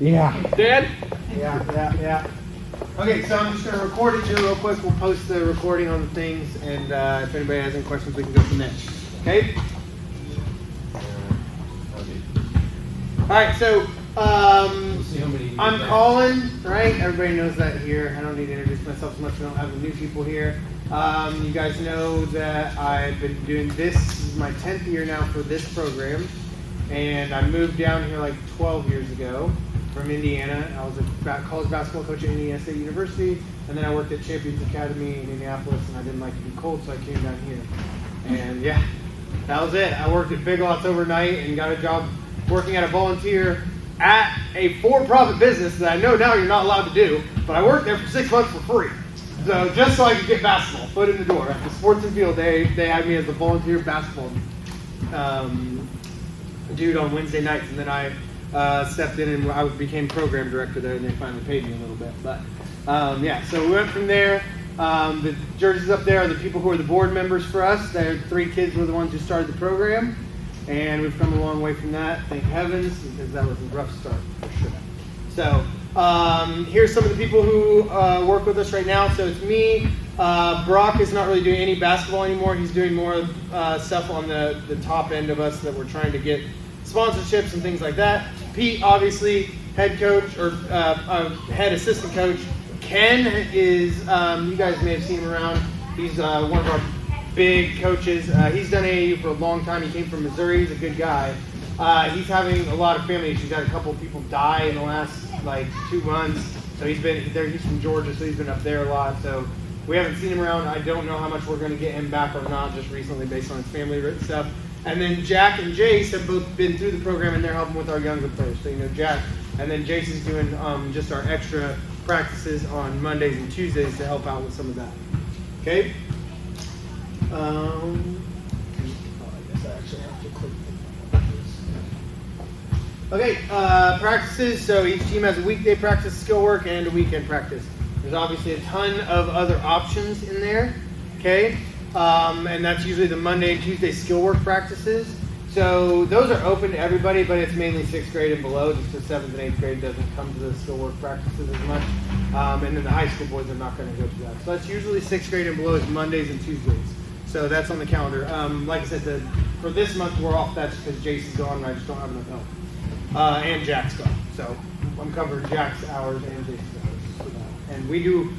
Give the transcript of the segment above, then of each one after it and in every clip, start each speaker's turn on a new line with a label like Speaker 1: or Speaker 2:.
Speaker 1: Yeah.
Speaker 2: Dan?
Speaker 1: Yeah. Okay, so I'm just going to record it here real quick. We'll post the recording on the things, and if anybody has any questions, we can go from there. Okay? All right, so I'm Colin, right? Everybody knows that here. I don't need to introduce myself so much. We don't have the new people here. You guys know that I've been doing this. This is my 10th year now for this program. And I moved down here like 12 years ago from Indiana. I was a college basketball coach at Indiana State University. And then I worked at Champions Academy in Indianapolis. And I didn't like to be cold, so I came down here. And yeah, that was it. I worked at Big Lots overnight and got a job working at a volunteer at a for-profit business that I know now you're not allowed to do, but I worked there for 6 months for free. So just so I could get basketball, foot in the door. At the Sports and Field, they had me as a volunteer basketball dude on Wednesday nights, and then I stepped in and I became program director there, and they finally paid me a little bit. But yeah, so we went from there. The jerseys up there are the people who are the board members for us. Their 3 kids were the ones who started the program. And we've come a long way from that, thank heavens, because that was a rough start, for sure. So, here's some of the people who work with us right now. So it's me. Brock is not really doing any basketball anymore. He's doing more stuff on the top end of us that we're trying to get sponsorships and things like that. Pete, obviously, head coach, or head assistant coach. Ken is, you guys may have seen him around. He's one of our big coaches. He's done AAU for a long time. He came from Missouri. He's a good guy. He's having a lot of family issues. He's had a couple of people die in the last 2 months. So he's been there. He's from Georgia, so he's been up there a lot. So we haven't seen him around. I don't know how much we're going to get him back or not, just recently based on his family stuff. And then Jack and Jace have both been through the program, and they're helping with our younger players. So you know Jack, and then Jace is doing just our extra practices on Mondays and Tuesdays to help out with some of that. Okay. I guess I actually have to click this. Okay, practices. So each team has a weekday practice, skill work, and a weekend practice. There's obviously a ton of other options in there. Okay, and that's usually the Monday and Tuesday skill work practices. So those are open to everybody, but it's mainly 6th grade and below. Just the 7th and 8th grade doesn't come to the skill work practices as much. And then the high school boys are not going to go to that. So that's usually 6th grade and below is Mondays and Tuesdays. So that's on the calendar. Like I said, for this month we're off. That's because Jason's gone and I just don't have enough help. And Jack's gone. So I'm covering Jack's hours and Jason's hours. And we do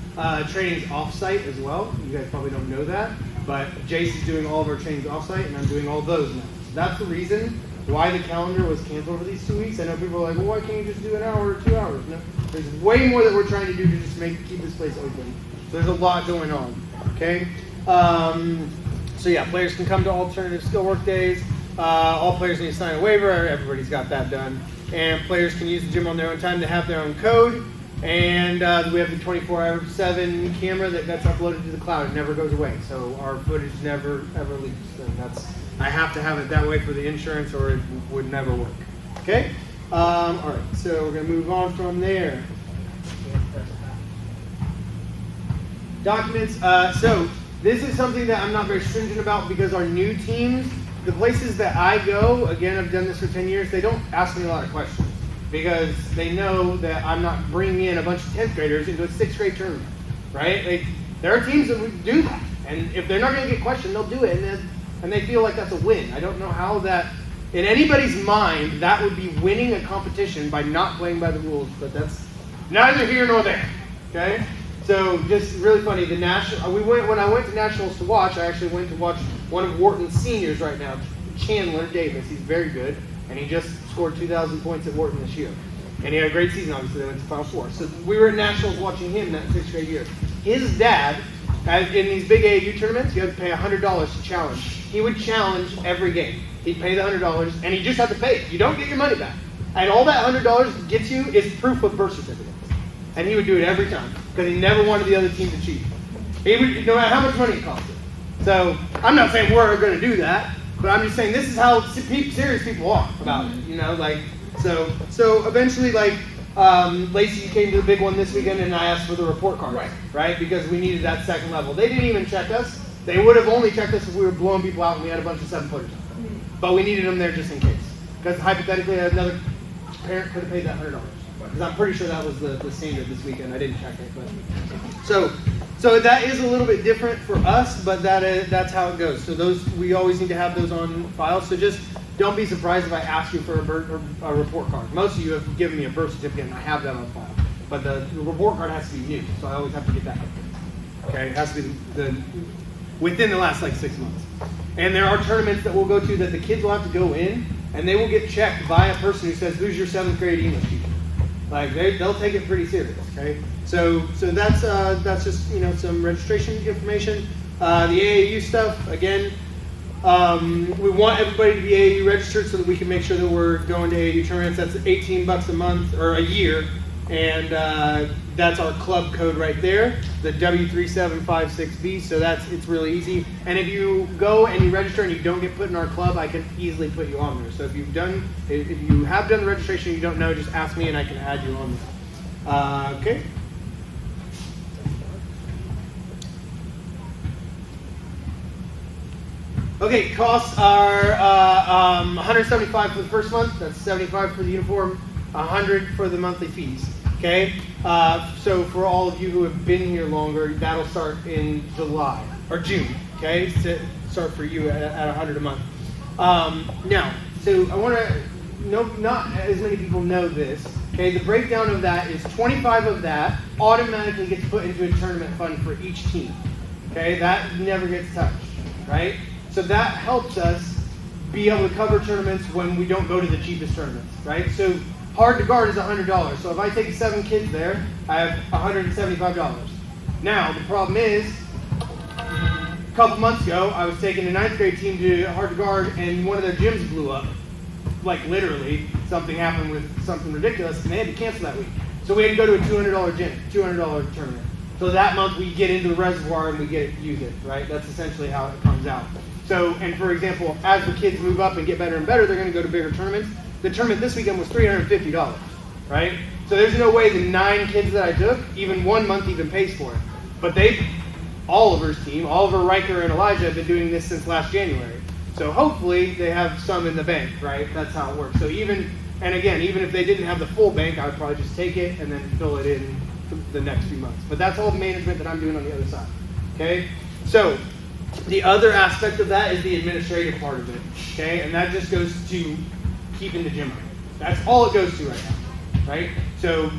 Speaker 1: trainings off-site as well. You guys probably don't know that. But Jason's doing all of our trainings off-site and I'm doing all those now. So that's the reason why the calendar was canceled for these 2 weeks. I know people are like, well, why can't you just do an hour or 2 hours? No, there's way more that we're trying to do to just keep this place open. So there's a lot going on. Okay? So yeah, players can come to alternative skill work days. All players need to sign a waiver. Everybody's got that done. And players can use the gym on their own time to have their own code. And we have the 24/7 camera that's uploaded to the cloud. It never goes away. So our footage never, ever leaks. And I have to have it that way for the insurance or it would never work. Okay? All right, so we're going to move on from there. Documents. So this is something that I'm not very stringent about because our new teams, the places that I go, again, I've done this for 10 years, they don't ask me a lot of questions because they know that I'm not bringing in a bunch of 10th graders into a 6th grade tournament, right? There are teams that would do that, and if they're not going to get questioned, they'll do it, and they feel like that's a win. I don't know how that, in anybody's mind, that would be winning a competition by not playing by the rules, but that's neither here nor there, okay? So just really funny, when I went to Nationals to watch, I actually went to watch one of Wharton's seniors right now, Chandler Davis. He's very good, and he just scored 2,000 points at Wharton this year. And he had a great season, obviously, they went to Final Four. So we were at Nationals watching him that 6th grade year. His dad, in these big AAU tournaments, you have to pay $100 to challenge. He would challenge every game. He'd pay the $100, and he just had to pay it. You don't get your money back. And all that $100 gets you is proof of birth certificate. And he would do it every time because he never wanted the other team to cheat. He would, no matter how much money it cost him. So I'm not saying we're going to do that, but I'm just saying this is how serious people are about it. So eventually, Lacey came to the big one this weekend, and I asked for the report card, right? Because we needed that second level. They didn't even check us. They would have only checked us if we were blowing people out and we had a bunch of 7-footers. But we needed them there just in case. Because hypothetically, another parent could have paid that $100. Because I'm pretty sure that was the standard this weekend. I didn't check it, but so that is a little bit different for us, but that's how it goes. So those, we always need to have those on file. So just don't be surprised if I ask you for a report card. Most of you have given me a birth certificate, and I have that on file. But the report card has to be new, so I always have to get that updated. Okay, it has to be within the last like 6 months. And there are tournaments that we'll go to that the kids will have to go in, and they will get checked by a person who says, "Who's your 7th grade English teacher?" Like they'll take it pretty serious. Okay, so that's just some registration information. The AAU stuff again. We want everybody to be AAU registered so that we can make sure that we're going to AAU tournaments. That's $18 a month or a year, and that's our club code right there, the W3756B. So it's really easy. And if you go and you register and you don't get put in our club, I can easily put you on there. So if you have done the registration and you don't know, just ask me and I can add you on there. Okay. Okay, costs are $175 for the first month. That's $75 for the uniform, $100 for the monthly fees. Okay, so for all of you who have been here longer, that'll start in July or June. Okay, to start for you at $100 a month. Now, so I want to not as many people know this. Okay, the breakdown of that is 25 of that automatically gets put into a tournament fund for each team. Okay, that never gets touched, right? So that helps us be able to cover tournaments when we don't go to the cheapest tournaments, right? So hard to guard is $100. So if I take 7 kids there, I have $175. Now the problem is, a couple months ago, I was taking a 9th grade team to hard to guard, and one of their gyms blew up. Like literally, something happened with something ridiculous, and they had to cancel that week. So we had to go to a $200 gym, $200 tournament. So that month we get into the reservoir and we use it, right? That's essentially how it comes out. So, and for example, as the kids move up and get better and better, they're going to go to bigger tournaments. The tournament this weekend was $350, right? So there's no way the 9 kids that I took, even 1 month even pays for it. But Oliver's team, Oliver, Riker, and Elijah have been doing this since last January. So hopefully they have some in the bank, right? That's how it works. So even if they didn't have the full bank, I would probably just take it and then fill it in the next few months. But that's all the management that I'm doing on the other side, okay? So the other aspect of that is the administrative part of it, okay? And that just goes to keeping the gym running. That's all it goes to right now, right? So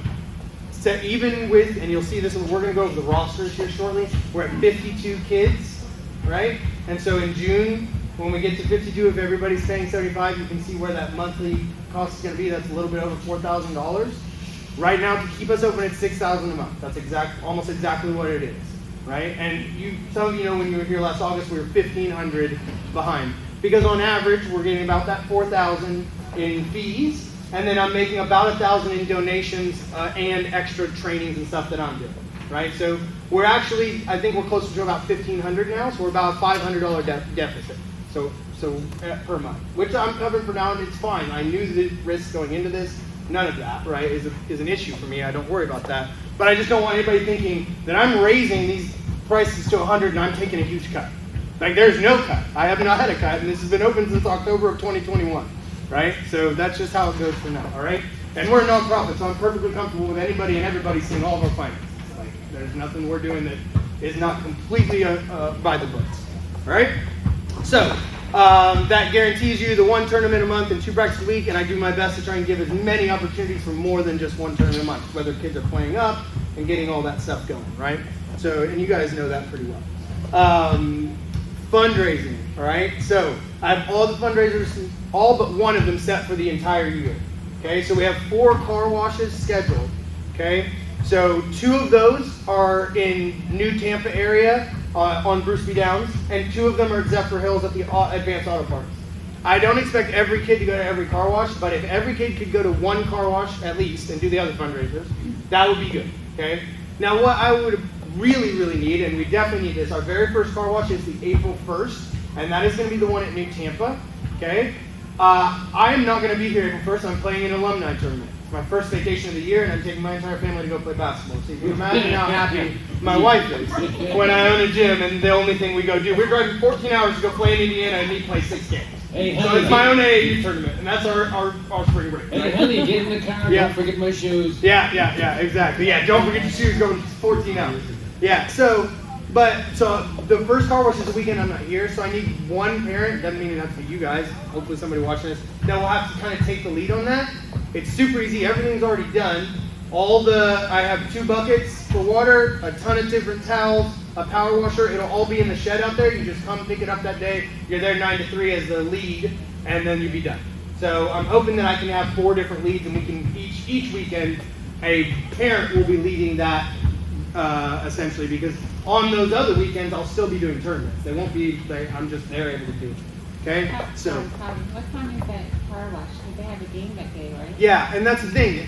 Speaker 1: even with, and you'll see this, we're going to go over the rosters here shortly. We're at 52 kids, right? And so in June, when we get to 52, if everybody's paying $75, you can see where that monthly cost is going to be. That's a little bit over $4,000. Right now, to keep us open, it's $6,000 a month. That's almost exactly what it is. Right? And some of you know when you were here last August, we were $1,500 behind. Because on average, we're getting about that $4,000 in fees, and then I'm making about $1,000 in donations and extra trainings and stuff that I'm doing. Right? So we're actually, I think we're closer to about $1,500 now, so we're about a $500 deficit. So per month, which I'm covered for now, and it's fine. I knew the risk going into this. None of that, right, is an issue for me. I don't worry about that. But I just don't want anybody thinking that I'm raising these prices to $100 and I'm taking a huge cut. Like, there's no cut. I have not had a cut, and this has been open since October of 2021, right? So that's just how it goes for now, all right? And we're a nonprofit, so I'm perfectly comfortable with anybody and everybody seeing all of our finances. Like, there's nothing we're doing that is not completely by the books, all right? So that guarantees you the 1 tournament a month and 2 practices a week, and I do my best to try and give as many opportunities for more than just 1 tournament a month, whether kids are playing up and getting all that stuff going, right? So, and you guys know that pretty well. Fundraising, all right? So I have all the fundraisers, all but one of them set for the entire year, okay? So we have 4 car washes scheduled, okay? So 2 of those are in New Tampa area, on Bruce B. Downs, and 2 of them are at Zephyr Hills at the Advanced Auto Parts. I don't expect every kid to go to every car wash, but if every kid could go to 1 car wash at least and do the other fundraisers, that would be good, okay? Now what I would really, really need, and we definitely need this, our very first car wash is the April 1st, and that is going to be the one at New Tampa, okay? I am not going to be here April 1st, I'm playing an alumni tournament. My first vacation of the year, and I'm taking my entire family to go play basketball. So you can imagine how happy my wife is when I own a gym and the only thing we go do. We're driving 14 hours to go play in Indiana and me play 6 games.
Speaker 2: Hey,
Speaker 1: So
Speaker 2: honey,
Speaker 1: it's my own AAU tournament, and that's our spring break.
Speaker 2: Hey,
Speaker 1: Right?
Speaker 2: honey, get in the car.
Speaker 1: Yeah.
Speaker 2: Don't forget my shoes.
Speaker 1: Yeah, exactly. Yeah, don't forget your shoes going 14 hours. Yeah, so the first car wash is the weekend I'm not here, so I need one parent, doesn't mean it has to be you guys, hopefully somebody watching this, that will have to kind of take the lead on that. It's super easy, everything's already done. I have 2 buckets for water, a ton of different towels, a power washer, it'll all be in the shed out there, you just come pick it up that day, you're there 9 to 3 as the lead, and then you'll be done. So I'm hoping that I can have 4 different leads, and we can each weekend, a parent will be leading that essentially, because on those other weekends I'll still be doing tournaments. They won't be I'm just there able to do it. Okay? So
Speaker 3: what time is that car wash? Because they have a game that day, right?
Speaker 1: yeah, and that's the thing.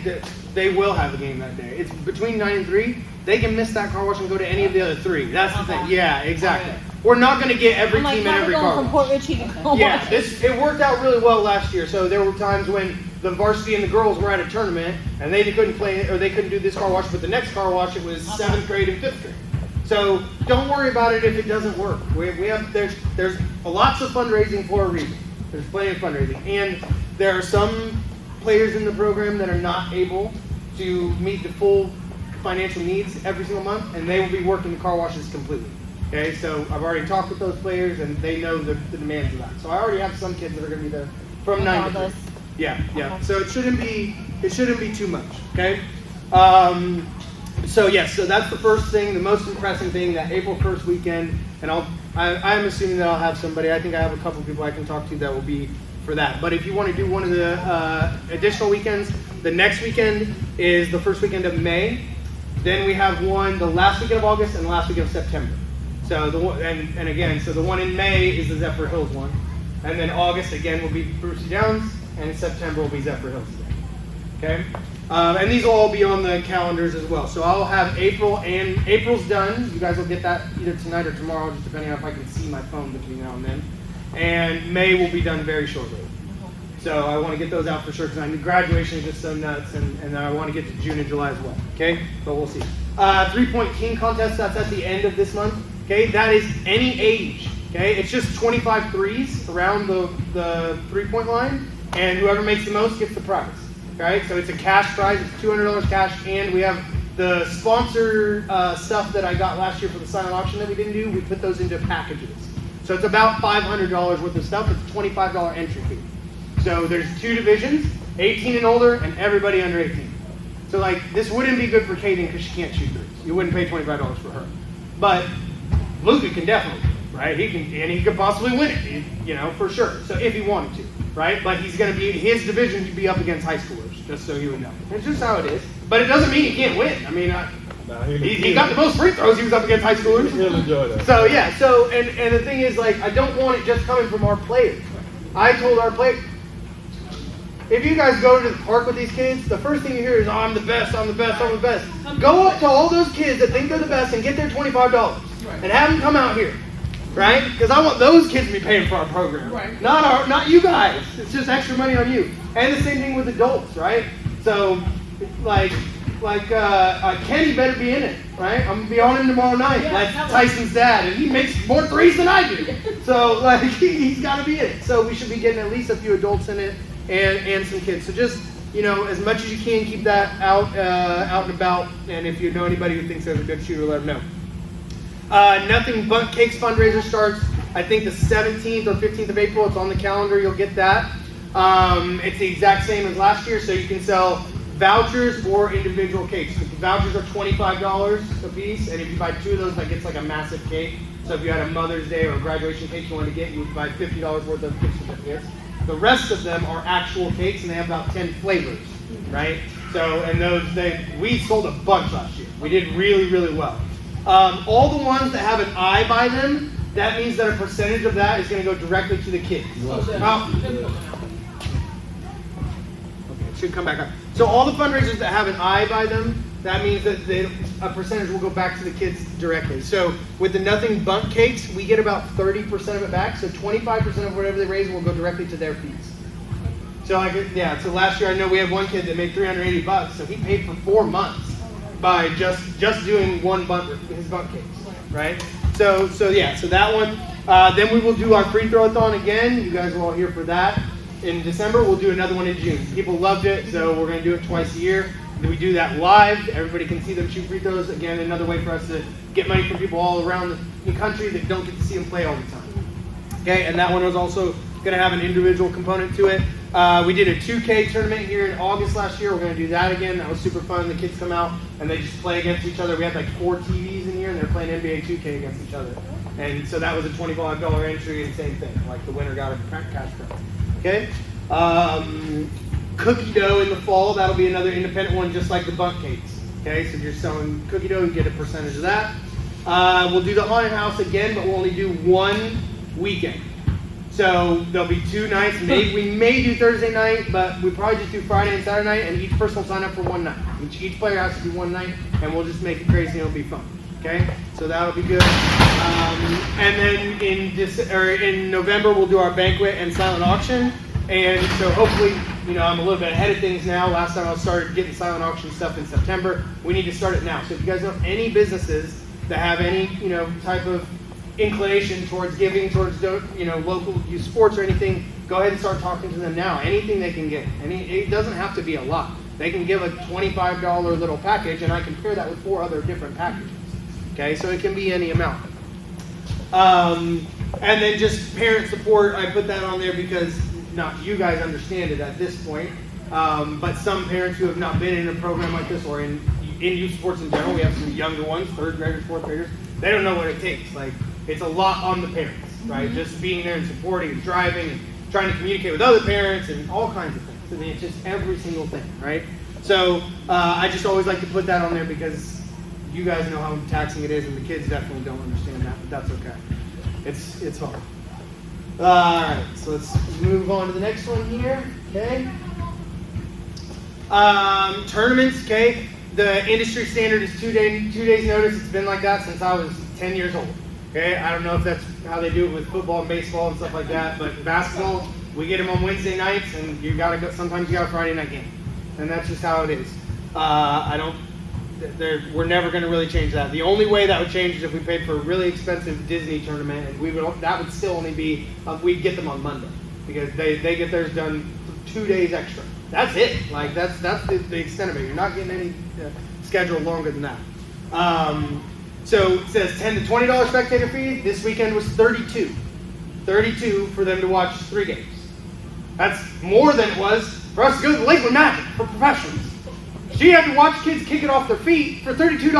Speaker 1: They will have a game that day. It's between 9 and 3. They can miss that car wash and go to any of the other 3. That's the thing. Yeah, exactly. We're not going to get every
Speaker 3: I'm like,
Speaker 1: team in
Speaker 3: how are we
Speaker 1: every
Speaker 3: going
Speaker 1: car
Speaker 3: from
Speaker 1: wash.
Speaker 3: Port Richey to car
Speaker 1: Yeah,
Speaker 3: wash?
Speaker 1: it worked out really well last year. So there were times when the varsity and the girls were at a tournament and they couldn't play or they couldn't do this car wash, but the next car wash it was 7th grade and 5th grade. So don't worry about it if it doesn't work. There's lots of fundraising for a reason. There's plenty of fundraising, and there are some players in the program that are not able to meet the full financial needs every single month, and they will be working the car washes completely. Okay, so I've already talked with those players, and they know the demands of that. So I already have some kids that are going to be there from 9 to 3.
Speaker 3: Regardless.
Speaker 1: Yeah.
Speaker 3: Okay.
Speaker 1: So it shouldn't be too much. Okay. So yes, so that's the first thing, the most impressive thing, that April 1st weekend, and I'm assuming that I'll have somebody. I think I have a couple people I can talk to that will be for that. But if you want to do one of the additional weekends, the next weekend is the first weekend of May. Then we have one the last weekend of August and the last weekend of September. So the one, and again, so the one in May is the Zephyr Hills one, and then August again will be Brucey Downs, and September will be Zephyr Hills again. Okay, and these will all be on the calendars as well. So I'll have April's done. You guys will get that either tonight or tomorrow, just depending on if I can see my phone between now and then. And May will be done very shortly. So I want to get those out for sure because I knew graduation is just so nuts, and I want to get to June and July as well. Okay, but we'll see. 3-point king contest, that's at the end of this month. Okay, that is any age. Okay, it's just 25 threes around the 3-point line, and whoever makes the most gets the prize. Okay, so it's a cash prize, it's $200 cash, and we have the sponsor stuff that I got last year for the silent auction that we didn't do. We put those into packages. So it's about $500 worth of stuff. It's a $25 entry fee. So there's 2 divisions, 18 and older, and everybody under 18. So like this wouldn't be good for Kaden because she can't shoot threes. You wouldn't pay $25 for her. But Luca can definitely, right? He could possibly win it, for sure. So if he wanted to, right? But he's going to be his division. He'd be up against high schoolers, just so you would know. It's just how it is. But it doesn't mean he can't win. I mean, he got the most free throws. He was up against high schoolers.
Speaker 4: He'll enjoy that.
Speaker 1: So yeah. So and the thing is, like, I don't want it just coming from our players. I told our players, if you guys go to the park with these kids, the first thing you hear is, oh, I'm the best, I'm the best, I'm the best. Go up to all those kids that think they're the best and get their $25 and have them come out here, right? Because I want those kids to be paying for our program,
Speaker 5: Right.
Speaker 1: not you guys. It's just extra money on you. And the same thing with adults, right? So, like Kenny better be in it, right? I'm gonna be on him tomorrow night,
Speaker 5: Yeah,
Speaker 1: like
Speaker 5: tell him.
Speaker 1: Tyson's dad, and he makes more threes than I do. So, like, he's got to be in it. So we should be getting at least a few adults in it and some kids. So just, as much as you can, keep that out and about. And if you know anybody who thinks there's a good shooter, let them know. Nothing But Cakes fundraiser starts, I think, the 17th or 15th of April. It's on the calendar. You'll get that. It's the exact same as last year, so you can sell vouchers or individual cakes. The vouchers are $25 a piece, and if you buy 2 of those, that gets like a massive cake. So if you had a Mother's Day or a graduation cake you wanted to get, you would buy $50 worth of gift certificates. The rest of them are actual cakes, and they have about 10 flavors, right? So, and we sold a bunch last year. We did really, really well. All the ones that have an I by them, that means that a percentage of that is going to go directly to the kids. Okay, it should come back up. So all the fundraisers that have an I by them, that means that a percentage will go back to the kids directly. So with the Nothing Bundt Cakes, we get about 30% of it back. So 25% of whatever they raise will go directly to their fees. So so last year I know we had one kid that made $380, so he paid for 4 months by just doing his Bundt cakes, right? So that one. Then we will do our free throw-a-thon again. You guys are all here for that. In December, we'll do another one in June. People loved it, so we're going to do it twice a year. And we do that live. Everybody can see them shoot free throws. Again, another way for us to get money from people all around the country that don't get to see them play all the time. Okay, and that one was also going to have an individual component to it. We did a 2K tournament here in August last year. We're going to do that again. That was super fun. The kids come out and they just play against each other. We had like 4 TVs in here and they're playing NBA 2K against each other. And so that was a $25 entry and same thing. Like the winner got a cash prize. Okay? Cookie dough in the fall. That'll be another independent one just like the bundt cakes. Okay, so if you're selling cookie dough, you get a percentage of that. We'll do the haunted house again, but we'll only do one weekend. So there'll be 2 nights. We may do Thursday night, but we probably just do Friday and Saturday night, and each person will sign up for one night. Each player has to do one night, and we'll just make it crazy and it'll be fun. Okay, so that'll be good. And then in November we'll do our banquet and silent auction. And so hopefully, I'm a little bit ahead of things now. Last time I started getting silent auction stuff in September. We need to start it now. So if you guys know any businesses that have any, type of inclination towards giving towards, local youth sports or anything, go ahead and start talking to them now. Anything they can get. It doesn't have to be a lot. They can give a $25 little package, and I can pair that with 4 other different packages. Okay, so it can be any amount. And then just parent support, I put that on there because not you guys understand it at this point, but some parents who have not been in a program like this or in youth sports in general, we have some younger ones, 3rd graders, 4th graders, they don't know what it takes. Like, it's a lot on the parents, right? Just being there and supporting and driving and trying to communicate with other parents and all kinds of things. I mean, it's just every single thing, right? So I just always like to put that on there because you guys know how taxing it is, and the kids definitely don't understand that, but that's okay. It's hard. All right, so let's move on to the next one here. Okay. Tournaments. Okay. The industry standard is 2 days notice. It's been like that since I was 10 years old. Okay. I don't know if that's how they do it with football and baseball and stuff like that, but basketball, we get them on Wednesday nights, and you gotta go. Sometimes you got a Friday night game, and that's just how it is. We're never going to really change that. The only way that would change is if we paid for a really expensive Disney tournament, and that would still only be, we'd get them on Monday because they get theirs done 2 days extra. That's it. Like that's the extent of it. You're not getting any schedule longer than that. So it says $10 to $20 spectator fee. This weekend was $32 for them to watch 3 games. That's more than it was for us to go to the Lakeland Magic for professionals. She had to watch kids kick it off their feet for $32.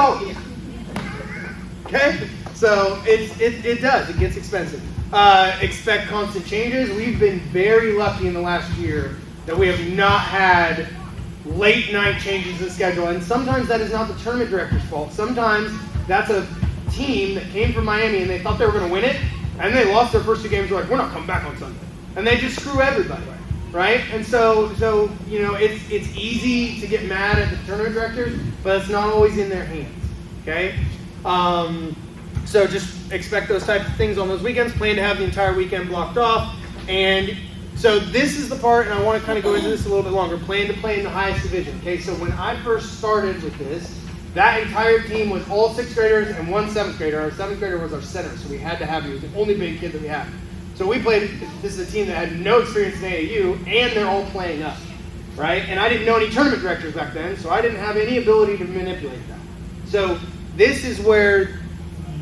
Speaker 1: Okay? So it does. It gets expensive. Expect constant changes. We've been very lucky in the last year that we have not had late night changes in the schedule. And sometimes that is not the tournament director's fault. Sometimes that's a team that came from Miami and they thought they were going to win it. And they lost their first 2 games. They're like, we're not coming back on Sunday. And they just screw everybody. Right? And so it's easy to get mad at the tournament directors, but it's not always in their hands. Okay? So just expect those types of things on those weekends. Plan to have the entire weekend blocked off. And so this is the part, and I want to kind of go into this a little bit longer. Plan to play in the highest division. Okay? So when I first started with this, that entire team was all 6th graders and 1 7th grader. Our 7th grader was our center, so we had to have him. He was the only big kid that we had. So we played, this is a team that had no experience in AAU, and they're all playing us, right? And I didn't know any tournament directors back then, so I didn't have any ability to manipulate that. So this is where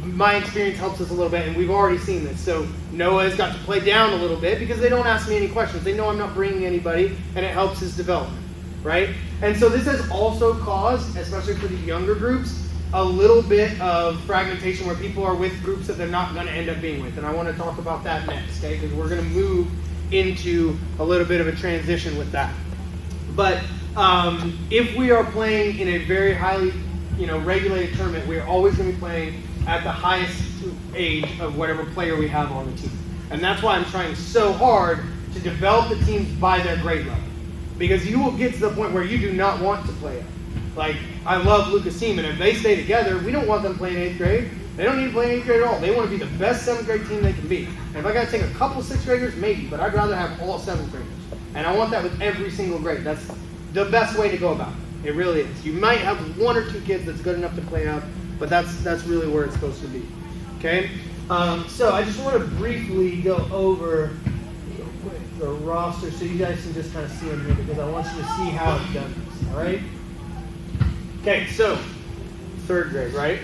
Speaker 1: my experience helps us a little bit, and we've already seen this. So Noah's got to play down a little bit because they don't ask me any questions. They know I'm not bringing anybody, and it helps his development, right? And so this has also caused, especially for the younger groups, a little bit of fragmentation where people are with groups that they're not going to end up being with. And I want to talk about that next, okay? Because we're going to move into a little bit of a transition with that. But if we are playing in a very highly, regulated tournament, we're always going to be playing at the highest age of whatever player we have on the team. And that's why I'm trying so hard to develop the teams by their grade level. Because you will get to the point where you do not want to play it. Like, I love Lucas' team, and if they stay together, we don't want them playing 8th grade. They don't need to play 8th grade at all. They want to be the best 7th grade team they can be. And if I got to take a couple 6th graders, maybe, but I'd rather have all 7th graders. And I want that with every single grade. That's the best way to go about it. It really is. You might have 1 or 2 kids that's good enough to play up, but that's really where it's supposed to be. Okay? So I just want to briefly go over the roster so you guys can just kind of see them here because I want you to see how I've done this, all right? Okay, so third grade, right?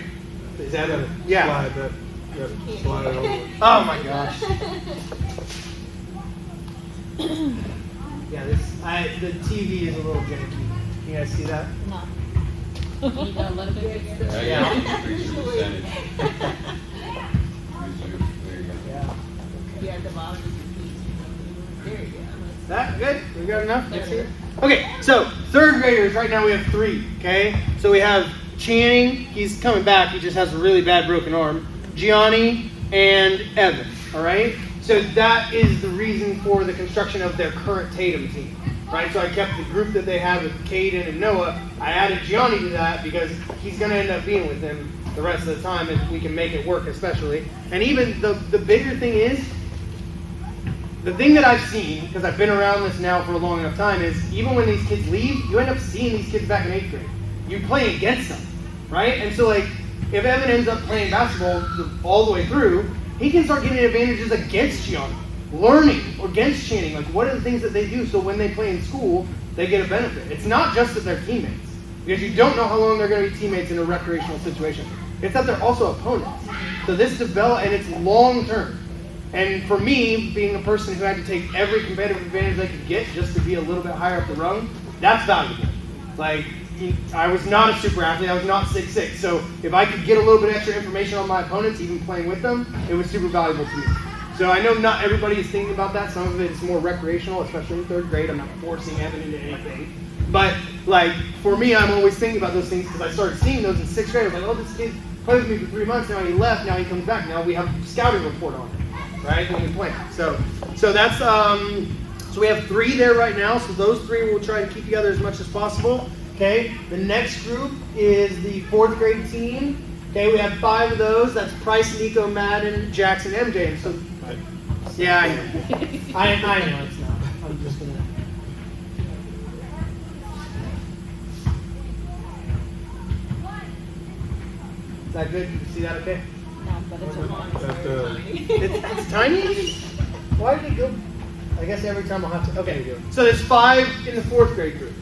Speaker 1: Is that a, yeah.
Speaker 4: Slide that. Yep, slide it over.
Speaker 1: Oh my gosh. Yeah, the TV is a little janky. You guys see that?
Speaker 3: No. You got a little bit bigger.
Speaker 1: Yeah.
Speaker 3: Yeah, the bottom is there you go.
Speaker 1: That good? We got enough? Let's see. Okay, so third graders, right now we have 3, okay? So we have Channing, he's coming back, he just has a really bad broken arm. Gianni and Evan, all right? So that is the reason for the construction of their current Tatum team, right? So I kept the group that they have with Caden and Noah. I added Gianni to that because he's going to end up being with them the rest of the time if we can make it work especially. And even the bigger thing is, the thing that I've seen, because I've been around this now for a long enough time, is even when these kids leave, you end up seeing these kids back in 8th grade. You play against them, right? And so like, if Evan ends up playing basketball all the way through, he can start getting advantages against Gianni, learning against Channing. Like, what are the things that they do so when they play in school, they get a benefit? It's not just that they're teammates, because you don't know how long they're going to be teammates in a recreational situation. It's that they're also opponents. So this develop, and it's long term. And for me, being a person who had to take every competitive advantage I could get just to be a little bit higher up the rung, that's valuable. Like, I was not a super athlete, I was not 6'6", so if I could get a little bit extra information on my opponents, even playing with them, it was super valuable to me. So I know not everybody is thinking about that, some of it is more recreational, especially in 3rd grade, I'm not forcing Evan into anything. But, like, for me, I'm always thinking about those things because I started seeing those in 6th grade. I was like, oh, this kid played with me for 3 months, now he left, now he comes back, now we have a scouting report on him, right, when we play. So that's, so we have 3 there right now, so those 3 we'll try to keep together as much as possible. Okay, the next group is the 4th grade team. Okay, we have 5 of those. That's Price, Nico, Madden, Jackson, MJ. And so, yeah, I know. I know it's not. I'm just gonna. Is that good? You see that okay?
Speaker 3: No, but it's
Speaker 1: It's tiny? Why did it go? I guess every time I'll have to. Okay, so there's 5 in the 4th grade group.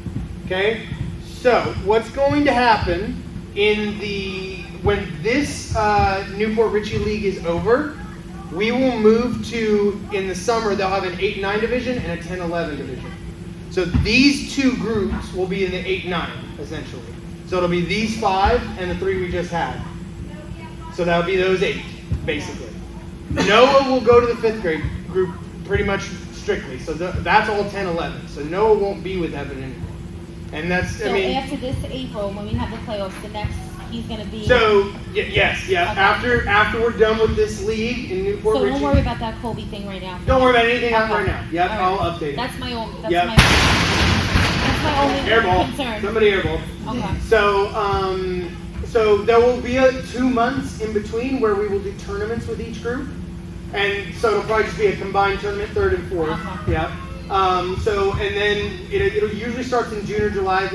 Speaker 1: Okay? So, what's going to happen when this Newport Richie League is over, we will move to, in the summer, they'll have an 8-9 division and a 10-11 division. So these 2 groups will be in the 8-9, essentially. So it'll be these 5 and the 3 we just had. So that'll be those 8, basically. Noah will go to the 5th grade group pretty much strictly. So that's all 10-11. So Noah won't be with Evan anymore. And that's,
Speaker 3: so after this April, when we have the playoffs, the next he's going to be.
Speaker 1: So yes.
Speaker 3: Okay.
Speaker 1: After we're done with this league in Newport
Speaker 3: So
Speaker 1: Richie.
Speaker 3: don't worry about that Kobe thing right now.
Speaker 1: Don't worry about anything
Speaker 3: Okay.
Speaker 1: right now. Yep,
Speaker 3: All right.
Speaker 1: I'll update it.
Speaker 3: That's my only. That's
Speaker 1: Yep.
Speaker 3: my only
Speaker 1: Airball.
Speaker 3: concern.
Speaker 1: Somebody airball.
Speaker 3: Okay.
Speaker 1: So there will be 2 months in between where we will do tournaments with each group, and so it'll probably just be a combined tournament, 3rd and 4th.
Speaker 3: Uh-huh.
Speaker 1: Yeah. And then it'll usually start in June or July.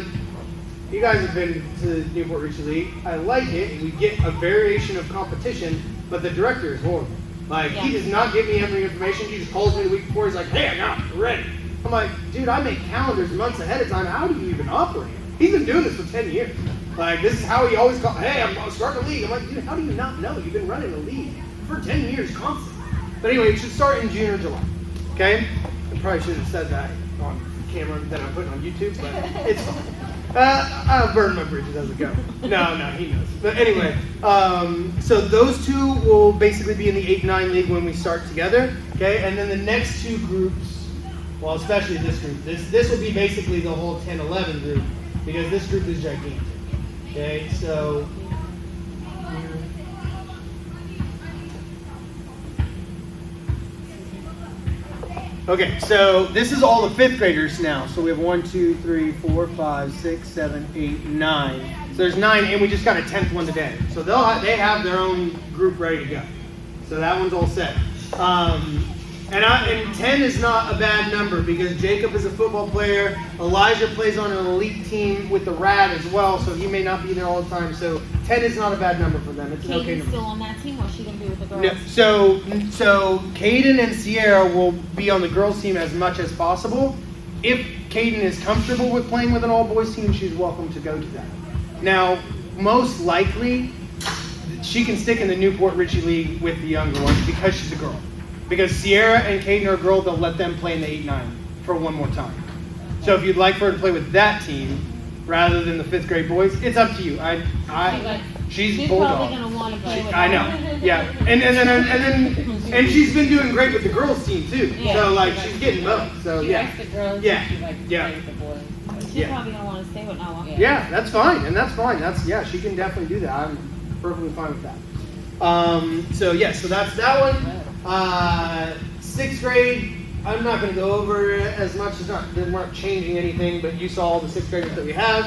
Speaker 1: You guys have been to the Newport Richie League. I like it. We get a variation of competition, but the director is horrible. Like, he does not give me every information. He just calls me the week before. He's like, hey, I got it. Ready. I'm like, dude, I make calendars months ahead of time. How do you even operate? He's been doing this for 10 years. Like, this is how he always calls, hey, I'm starting a league. I'm like, dude, how do you not know? You've been running a league for 10 years constantly. But anyway, it should start in June or July. Okay? I probably should have said that on camera that I'm putting on YouTube, but it's fine. I'll burn my bridges as we go. No, he knows. But anyway, so those 2 will basically be in the 8-9 league when we start together. Okay, and then the next 2 groups, well, especially this group, this will be basically the whole 10-11 group because this group is gigantic. Okay, so. Okay, so this is all the 5th graders now. So we have 1, 2, 3, 4, 5, 6, 7, 8, 9. So there's 9, and we just got a 10th one today. So they have their own group ready to go. So that one's all set. And 10 is not a bad number because Jacob is a football player. Elijah plays on an elite team with the Rad as well, so he may not be there all the time. So 10 is not a bad number for them. It's an okay
Speaker 3: Katie's
Speaker 1: number.
Speaker 3: still on that team, or is she gonna be with the girls?
Speaker 1: No, so Caden and Sierra will be on the girls' team as much as possible. If Caden is comfortable with playing with an all-boys team, she's welcome to go to that. Now, most likely, she can stick in the Newport Richie League with the younger ones because she's a girl. Because Sierra and Caden are a girl, they'll let them play in the 8-9 for one more time. So if you'd like for her to play with that team rather than the 5th grade boys, it's up to you. She's bulldog.
Speaker 3: Probably gonna want to play with.
Speaker 1: I know, yeah, and she's been doing great with the girls team too.
Speaker 3: Yeah,
Speaker 1: so like
Speaker 3: she
Speaker 1: she's
Speaker 3: likes-
Speaker 1: getting both. So
Speaker 3: She
Speaker 1: yeah,
Speaker 3: likes the girls.
Speaker 1: Yeah,
Speaker 3: And she likes to
Speaker 1: yeah.
Speaker 3: play with the boys. She's
Speaker 1: Yeah.
Speaker 3: probably gonna want to stay with Noah.
Speaker 1: yeah, that's fine, and that's fine. She can definitely do that. I'm perfectly fine with that. So yeah, so that's that one. 6th grade. I'm not going to go over it as much. We're not changing anything, but you saw all the 6th graders that we have.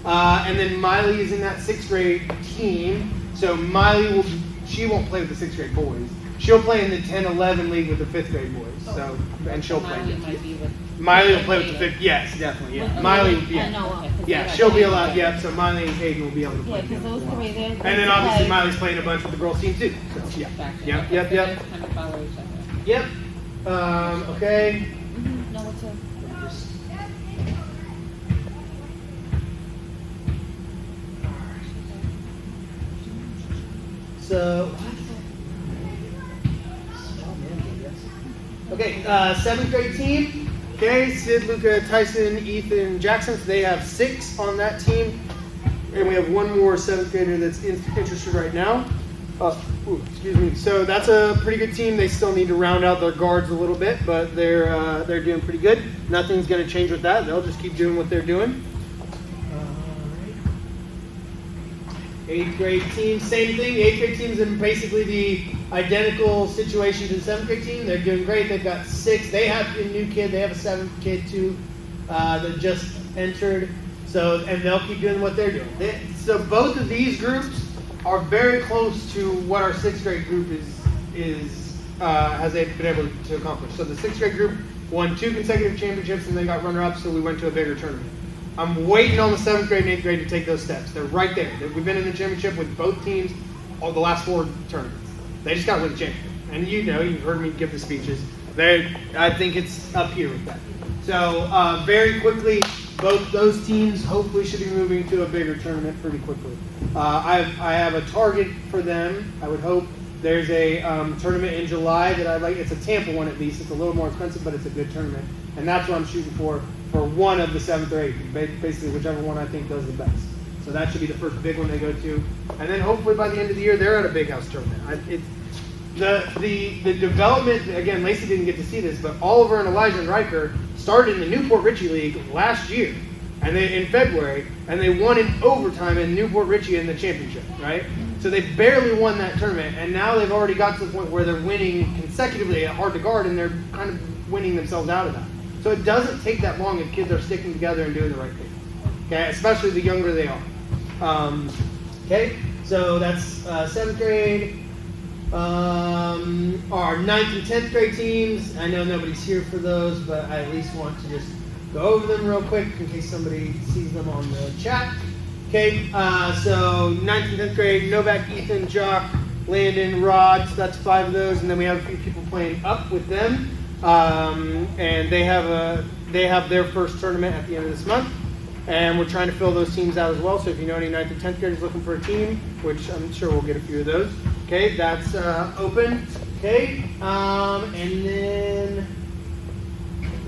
Speaker 1: And then Miley is in that 6th grade team. So Miley she won't play with the 6th grade boys. She'll play in the 10-11 league with the 5th grade boys. So, and she'll play.
Speaker 3: Miley might be with.
Speaker 1: Miley will play with the 5th. Yes, definitely. Yeah.
Speaker 3: With
Speaker 1: Miley.
Speaker 3: Noah,
Speaker 1: Yeah.
Speaker 3: Noah, 'cause
Speaker 1: Yeah,
Speaker 3: they
Speaker 1: she'll
Speaker 3: got
Speaker 1: be
Speaker 3: Noah.
Speaker 1: allowed. Yeah. So Miley and Caden will be able to play.
Speaker 3: Yeah, because those three there.
Speaker 1: And then obviously Miley's playing a bunch with the girls team too. So yeah. Yep.
Speaker 3: Kind of follow each other.
Speaker 1: Yep. Okay.
Speaker 3: Noah too.
Speaker 1: So. Okay, 7th grade team. Okay, Sid, Luca, Tyson, Ethan, Jackson. So they have 6 on that team, and we have one more 7th grader that's interested right now. Excuse me. So that's a pretty good team. They still need to round out their guards a little bit, but they're doing pretty good. Nothing's going to change with that. They'll just keep doing what they're doing. 8th grade team, same thing. The 8th grade team's in basically the identical situation to the 7th grade team. They're doing great. They've got 6. They have a new kid. They have a 7th kid too that just entered. So, and they'll keep doing what they're doing. So both of these groups are very close to what our 6th grade group has been able to accomplish. So the 6th grade group won 2 consecutive championships and they got runner-ups, so we went to a bigger tournament. I'm waiting on the 7th grade and 8th grade to take those steps. They're right there. We've been in the championship with both teams all the last 4 tournaments. They just got to win the championship. And you've heard me give the speeches. I think it's up here with that. So very quickly, both those teams hopefully should be moving to a bigger tournament pretty quickly. I have a target for them. I would hope there's a tournament in July that I like. It's a Tampa one at least. It's a little more expensive, but it's a good tournament. And that's what I'm shooting for one of the 7th or 8th. Basically, whichever one I think does the best. So that should be the first big one they go to. And then hopefully by the end of the year, they're at a big house tournament. The development, again, Lacey didn't get to see this, but Oliver and Elijah and Riker started in the Newport Richie League last year, and in February, and they won in overtime in Newport Richie in the championship, right? So they barely won that tournament, and now they've already got to the point where they're winning consecutively at hard to guard, and they're kind of winning themselves out of that. So it doesn't take that long if kids are sticking together and doing the right thing, okay? Especially the younger they are. Okay, so that's 7th grade. Our 9th and 10th grade teams, I know nobody's here for those, but I at least want to just go over them real quick in case somebody sees them on the chat. Okay, so 9th and 10th grade, Novak, Ethan, Jock, Landon, Rod, so that's 5 of those, and then we have a few people playing up with them, and they have their first tournament at the end of this month. And we're trying to fill those teams out as well. So if you know any 9th and 10th graders looking for a team, which I'm sure we'll get a few of those. Okay, that's open. Okay, and then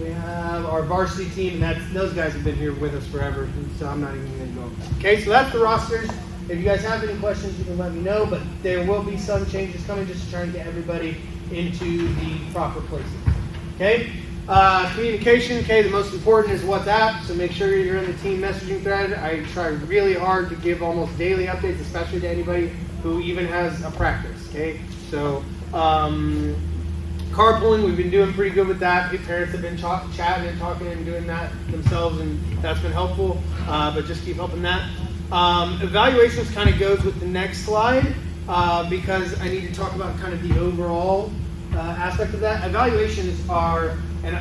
Speaker 1: we have our varsity team. And those guys have been here with us forever, so I'm not even going to go over that. Okay, so that's the rosters. If you guys have any questions, you can let me know. But there will be some changes coming just to try and get everybody into the proper places. Okay. Communication, okay, the most important is WhatsApp, so make sure you're in the team messaging thread. I try really hard to give almost daily updates, especially to anybody who even has a practice, okay? So, carpooling, we've been doing pretty good with that. Parents have been chatting and talking and doing that themselves, and that's been helpful, but just keep helping that. Evaluations kind of goes with the next slide, because I need to talk about kind of the overall aspect of that. Evaluations are, and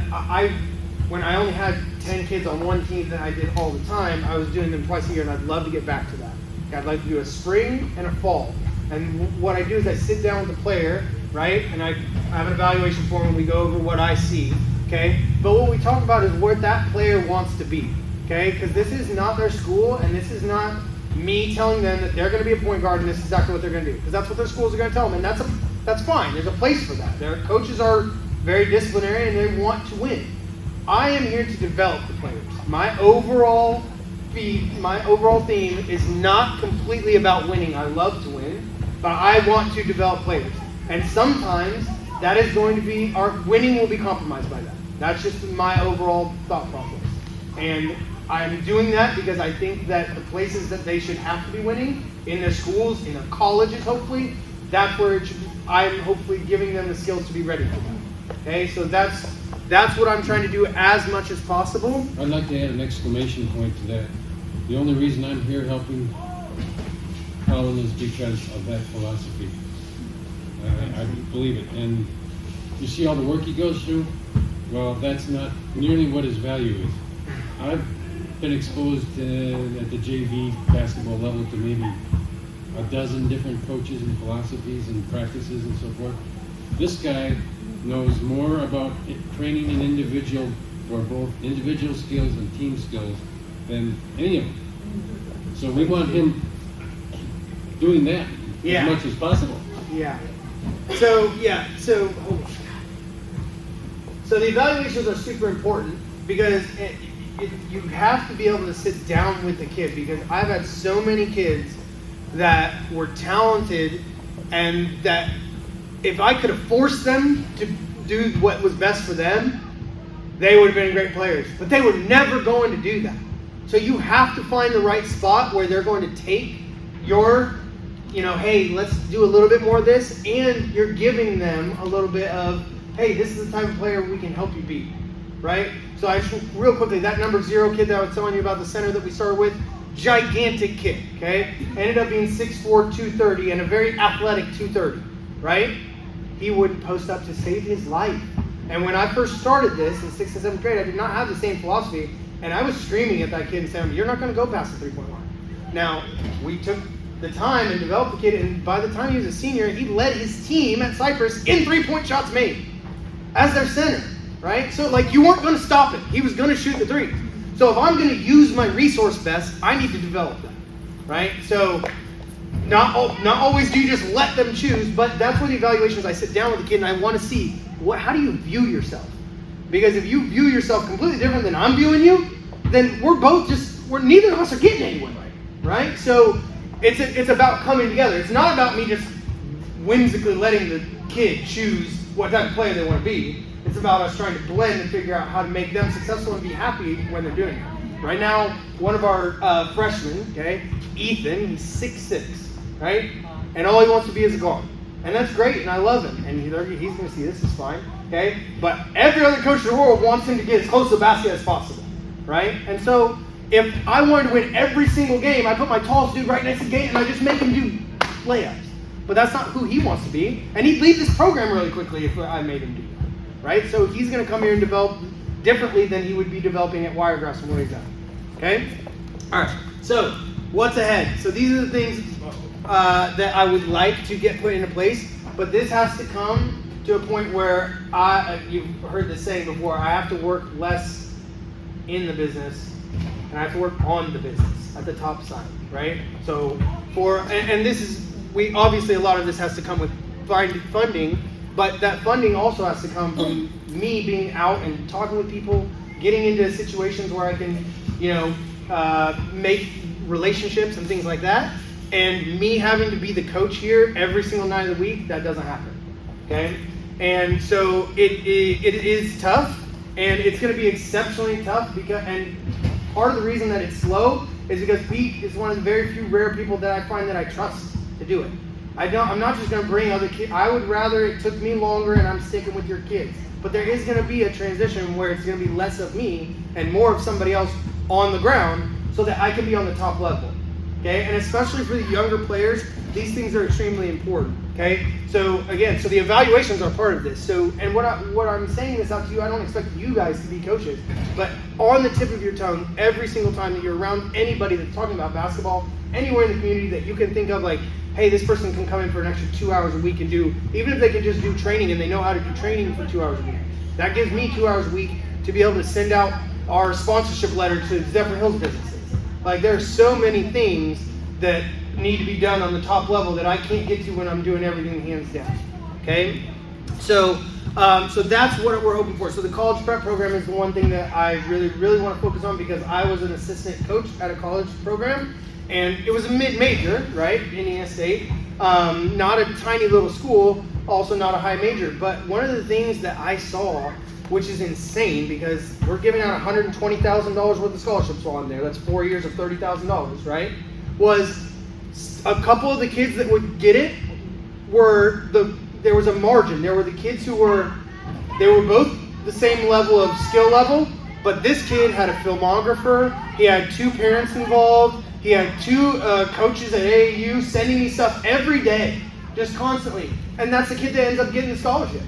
Speaker 1: when I only had 10 kids on one team that I did all the time, I was doing them twice a year, and I'd love to get back to that. Okay, I'd like to do a spring and a fall. And what I do is I sit down with the player, right, and I have an evaluation form, and we go over what I see, okay? But what we talk about is what that player wants to be, okay? Because this is not their school, and this is not me telling them that they're going to be a point guard and this is exactly what they're going to do. Because that's what their schools are going to tell them, and that's fine. There's a place for that. Their coaches are very disciplinary, and they want to win. I am here to develop the players. My overall theme is not completely about winning. I love to win, but I want to develop players. And sometimes that is going to be, our winning will be compromised by that. That's just my overall thought process. And I'm doing that because I think that the places that they should have to be winning, in their schools, in their colleges hopefully, that's where it should be, I'm hopefully giving them the skills to be ready for that. Okay, so that's what I'm trying to do as much as possible.
Speaker 2: I'd like to add an exclamation point to that. The only reason I'm here helping Colin is because of that philosophy. I believe it. And you see all the work he goes through? Well, that's not nearly what his value is. I've been exposed at the JV basketball level to maybe a dozen different coaches and philosophies and practices and so forth. This guy knows more about training an individual for both individual skills and team skills than any of them. So we want him doing that as much as possible.
Speaker 1: Yeah. So the evaluations are super important because you have to be able to sit down with the kid, because I've had so many kids that were talented and that if I could have forced them to do what was best for them, they would have been great players. But they were never going to do that. So you have to find the right spot where they're going to take your, hey, let's do a little bit more of this, and you're giving them a little bit of, hey, this is the type of player we can help you be, right? So I just, real quickly, that number 0 kid that I was telling you about, the center that we started with, gigantic kid, okay? Ended up being 6'4", 230, and a very athletic 230, right? He wouldn't post up to save his life. And when I first started this in 6th and 7th grade, I did not have the same philosophy, and I was screaming at that kid and saying, you're not going to go past the 3-point line. Now, we took the time and developed the kid, and by the time he was a senior, he led his team at Cypress in 3-point shots made as their center, right? So, you weren't going to stop him. He was going to shoot the threes. So if I'm going to use my resource best, I need to develop that, right? So not always do you just let them choose, but that's where the evaluations, I sit down with the kid and I want to see, how do you view yourself? Because if you view yourself completely different than I'm viewing you, then neither of us are getting anywhere, right? So it's about coming together. It's not about me just whimsically letting the kid choose what type of player they want to be. It's about us trying to blend and figure out how to make them successful and be happy when they're doing it. Right now, one of our freshmen, okay, Ethan, he's 6'6", right? And all he wants to be is a guard. And that's great, and I love him. And he's going to see this is fine, okay? But every other coach in the world wants him to get as close to the basket as possible, right? And so if I wanted to win every single game, I put my tallest dude right next to the gate and I just make him do layups. But that's not who he wants to be. And he'd leave this program really quickly if I made him do that. Right? So he's going to come here and develop differently than he would be developing at Wiregrass and where he's at. Okay? All right. So what's ahead? So these are the things that I would like to get put into place, but this has to come to a point where you've heard this saying before, I have to work less in the business and I have to work on the business at the top side, right? So and this is, obviously a lot of this has to come with funding. But that funding also has to come from me being out and talking with people, getting into situations where I can, make relationships and things like that. And me having to be the coach here every single night of the week, that doesn't happen. Okay? And so it is tough, and it's going to be exceptionally tough and part of the reason that it's slow is because Pete is one of the very few rare people that I find that I trust to do it. I'm not just going to bring other kids. I would rather it took me longer and I'm sticking with your kids. But there is going to be a transition where it's going to be less of me and more of somebody else on the ground so that I can be on the top level. Okay? And especially for the younger players, these things are extremely important. Okay? Okay, so again, so the evaluations are part of this. So, and what I'm saying this out to you, I don't expect you guys to be coaches, but on the tip of your tongue, every single time that you're around anybody that's talking about basketball, anywhere in the community that you can think of, like, hey, this person can come in for an extra 2 hours a week and do, even if they can just do training and they know how to do training for 2 hours a week, that gives me 2 hours a week to be able to send out our sponsorship letter to Zephyr Hills businesses. Like, there are so many things that need to be done on the top level that I can't get to when I'm doing everything hands down. Okay, so that's what we're hoping for. So the college prep program is the one thing that I really want to focus on, because I was an assistant coach at a college program, and it was a mid-major, right, Indiana State, not a tiny little school, also not a high major. But one of the things that I saw, which is insane, because we're giving out $120,000 worth of scholarships on there. That's 4 years of $30,000, right? Was a couple of the kids that would get it there was a margin. There were the kids they were both the same level of skill level, but this kid had a filmographer, he had 2 parents involved, he had 2 coaches at AAU sending me stuff every day, just constantly. And that's the kid that ends up getting the scholarship.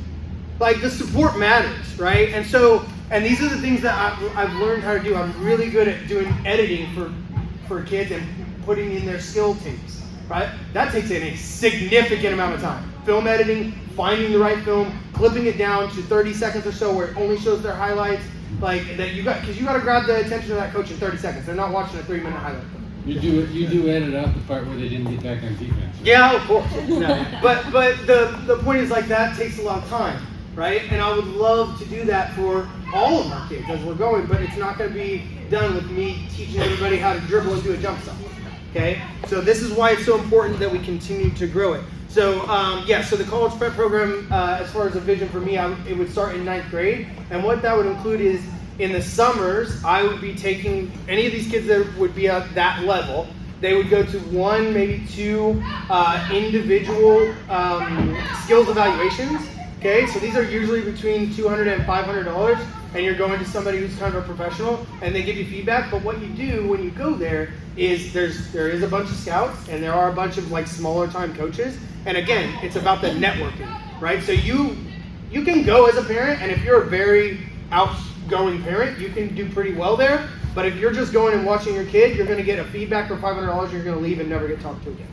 Speaker 1: Like, the support matters, right? And these are the things that I've learned how to do. I'm really good at doing editing for kids and putting in their skill tapes, right? That takes in a significant amount of time. Film editing, finding the right film, clipping it down to 30 seconds or so where it only shows their highlights, like that because you got to grab the attention of that coach in 30 seconds. They're not watching a 3-minute highlight film.
Speaker 2: You do edit out the part where they didn't get back on defense.
Speaker 1: Yeah, of course. No. But the point is, like, that takes a lot of time, right? And I would love to do that for all of our kids as we're going, but it's not going to be done with me teaching everybody how to dribble and do a jump stop. Okay, so this is why it's so important that we continue to grow it. So so the college prep program, as far as a vision for me, it would start in 9th grade, and what that would include is, in the summers, I would be taking any of these kids that would be at that level. They would go to 1, maybe 2 individual skills evaluations. Okay, so these are usually between $200 and $500, and you're going to somebody who's kind of a professional, and they give you feedback. But what you do when you go there is there is a bunch of scouts, and there are a bunch of, like, smaller time coaches. And again, it's about the networking, right? So you can go as a parent, and if you're a very outgoing parent, you can do pretty well there. But if you're just going and watching your kid, you're going to get a feedback for $500, you're going to leave and never get talked to again,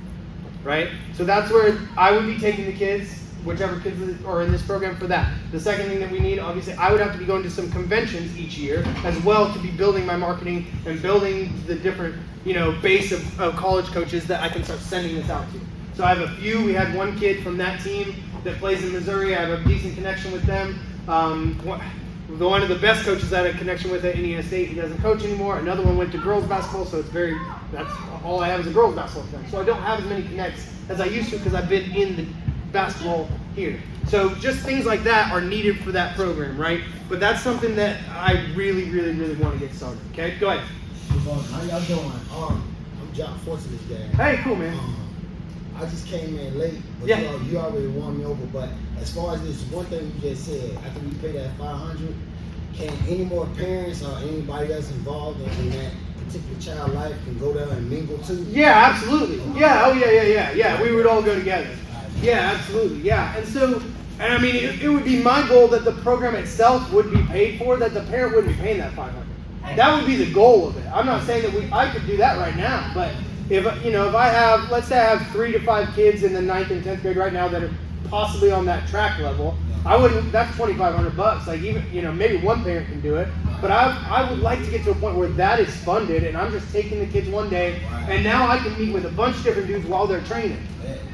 Speaker 1: right? So that's where I would be taking the kids, whichever kids are in this program, for that. The second thing that we need, obviously, I would have to be going to some conventions each year as well to be building my marketing and building the different, base of college coaches that I can start sending this out to. So I have a few. We had one kid from that team that plays in Missouri. I have a decent connection with them. One of the best coaches I had a connection with at Indiana State, he doesn't coach anymore. Another one went to girls basketball, so that's all I have is a girls basketball connection. So I don't have as many connects as I used to because I've been in the basketball here. So just things like that are needed for that program, right? But that's something that I really want to get started. Okay, go ahead.
Speaker 5: How y'all doing? I'm John Fortunate Dad.
Speaker 1: Hey, cool, man.
Speaker 5: I just came in late, but
Speaker 1: Yeah.
Speaker 5: you already won me over. But as far as this one thing you just said, after we pay that $500, can any more parents or anybody else involved in that particular child life can go there and mingle too?
Speaker 1: Yeah, absolutely. Yeah, oh yeah. We would all go together. Yeah, absolutely. Yeah, and I mean, it would be my goal that the program itself would be paid for, that the parent wouldn't be paying that $500. That would be the goal of it. I'm not saying that I could do that right now, but if I have, let's say I have 3 to 5 kids in the 9th and 10th grade right now that are possibly on that track level, that's $2,500. Like, even, maybe one parent can do it, but I would like to get to a point where that is funded and I'm just taking the kids one day and now I can meet with a bunch of different dudes while they're training.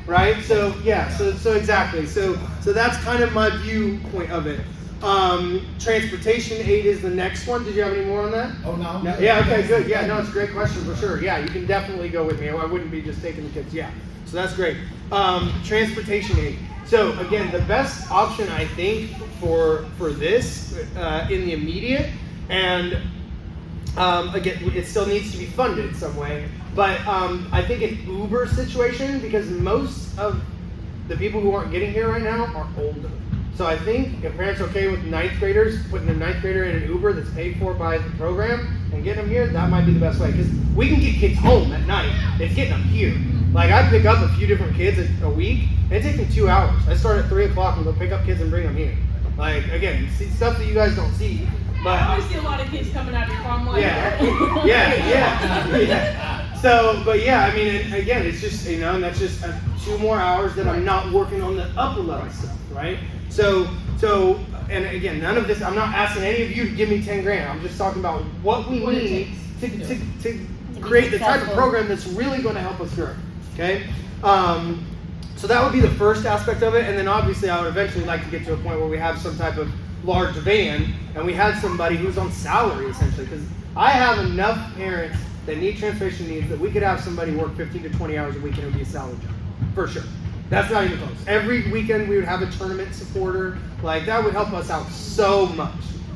Speaker 1: Right? So yeah, so exactly. So that's kind of my viewpoint of it. Transportation aid is the next one. Did you have any more on that?
Speaker 5: Oh, no.
Speaker 1: Yeah, okay, good. Yeah, no, it's a great question for sure. Yeah, you can definitely go with me. I wouldn't be just taking the kids. Yeah, so that's great. Transportation aid. So again, the best option I think for this in the immediate, and again, it still needs to be funded in some way, but I think an Uber situation, because most of the people who aren't getting here right now are older. So I think if parents are okay with 9th graders, putting their 9th grader in an Uber that's paid for by the program and getting them here, that might be the best way. Because we can get kids home at night. It's getting them here, Like I pick up a few different kids a week, and it takes me 2 hours. I start at 3 o'clock and go pick up kids and bring them here. Like again, see stuff that you guys don't see. But
Speaker 6: I always see a lot of kids coming out here from like
Speaker 1: yeah. So, but yeah, I mean, and again, it's just, you know, and that's just 2 more hours that I'm not working on the upper level stuff, right? So, and again, none of this, I'm not asking any of you to give me 10 grand. I'm just talking about what we
Speaker 3: What it
Speaker 1: need
Speaker 3: takes.
Speaker 1: to
Speaker 3: be
Speaker 1: create the type of
Speaker 3: successful.
Speaker 1: program that's really going to help us grow, okay? So that would be the first aspect of it, and then obviously I would eventually like to get to a point where we have some type of large van, and we had somebody who's on salary essentially, because I have enough parents that need transportation needs that we could have somebody work 15 to 20 hours a week and it would be a salary job, for sure. That's not even close. Every weekend we would have a tournament supporter, like that would help us out so much,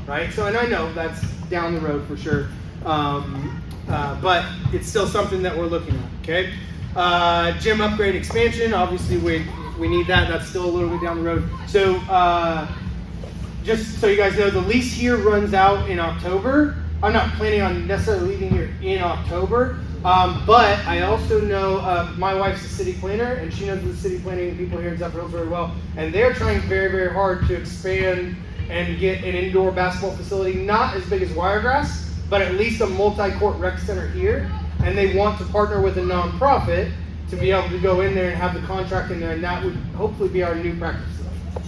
Speaker 1: right? So, and I know that's down the road for sure, but it's still something that we're looking at, okay? Gym upgrade expansion, obviously we need that. That's still a little bit down the road. So just so you guys know, the lease here runs out in October. I'm not planning on necessarily leaving here in October, but I also know my wife's a city planner, and she knows the city planning people here in Zephyr Hills very well, and they're trying very, very hard to expand and get an indoor basketball facility, not as big as Wiregrass, but at least a multi-court rec center here. And they want to partner with a nonprofit to be able to go in there and have the contract in there, and that would hopefully be our new practice.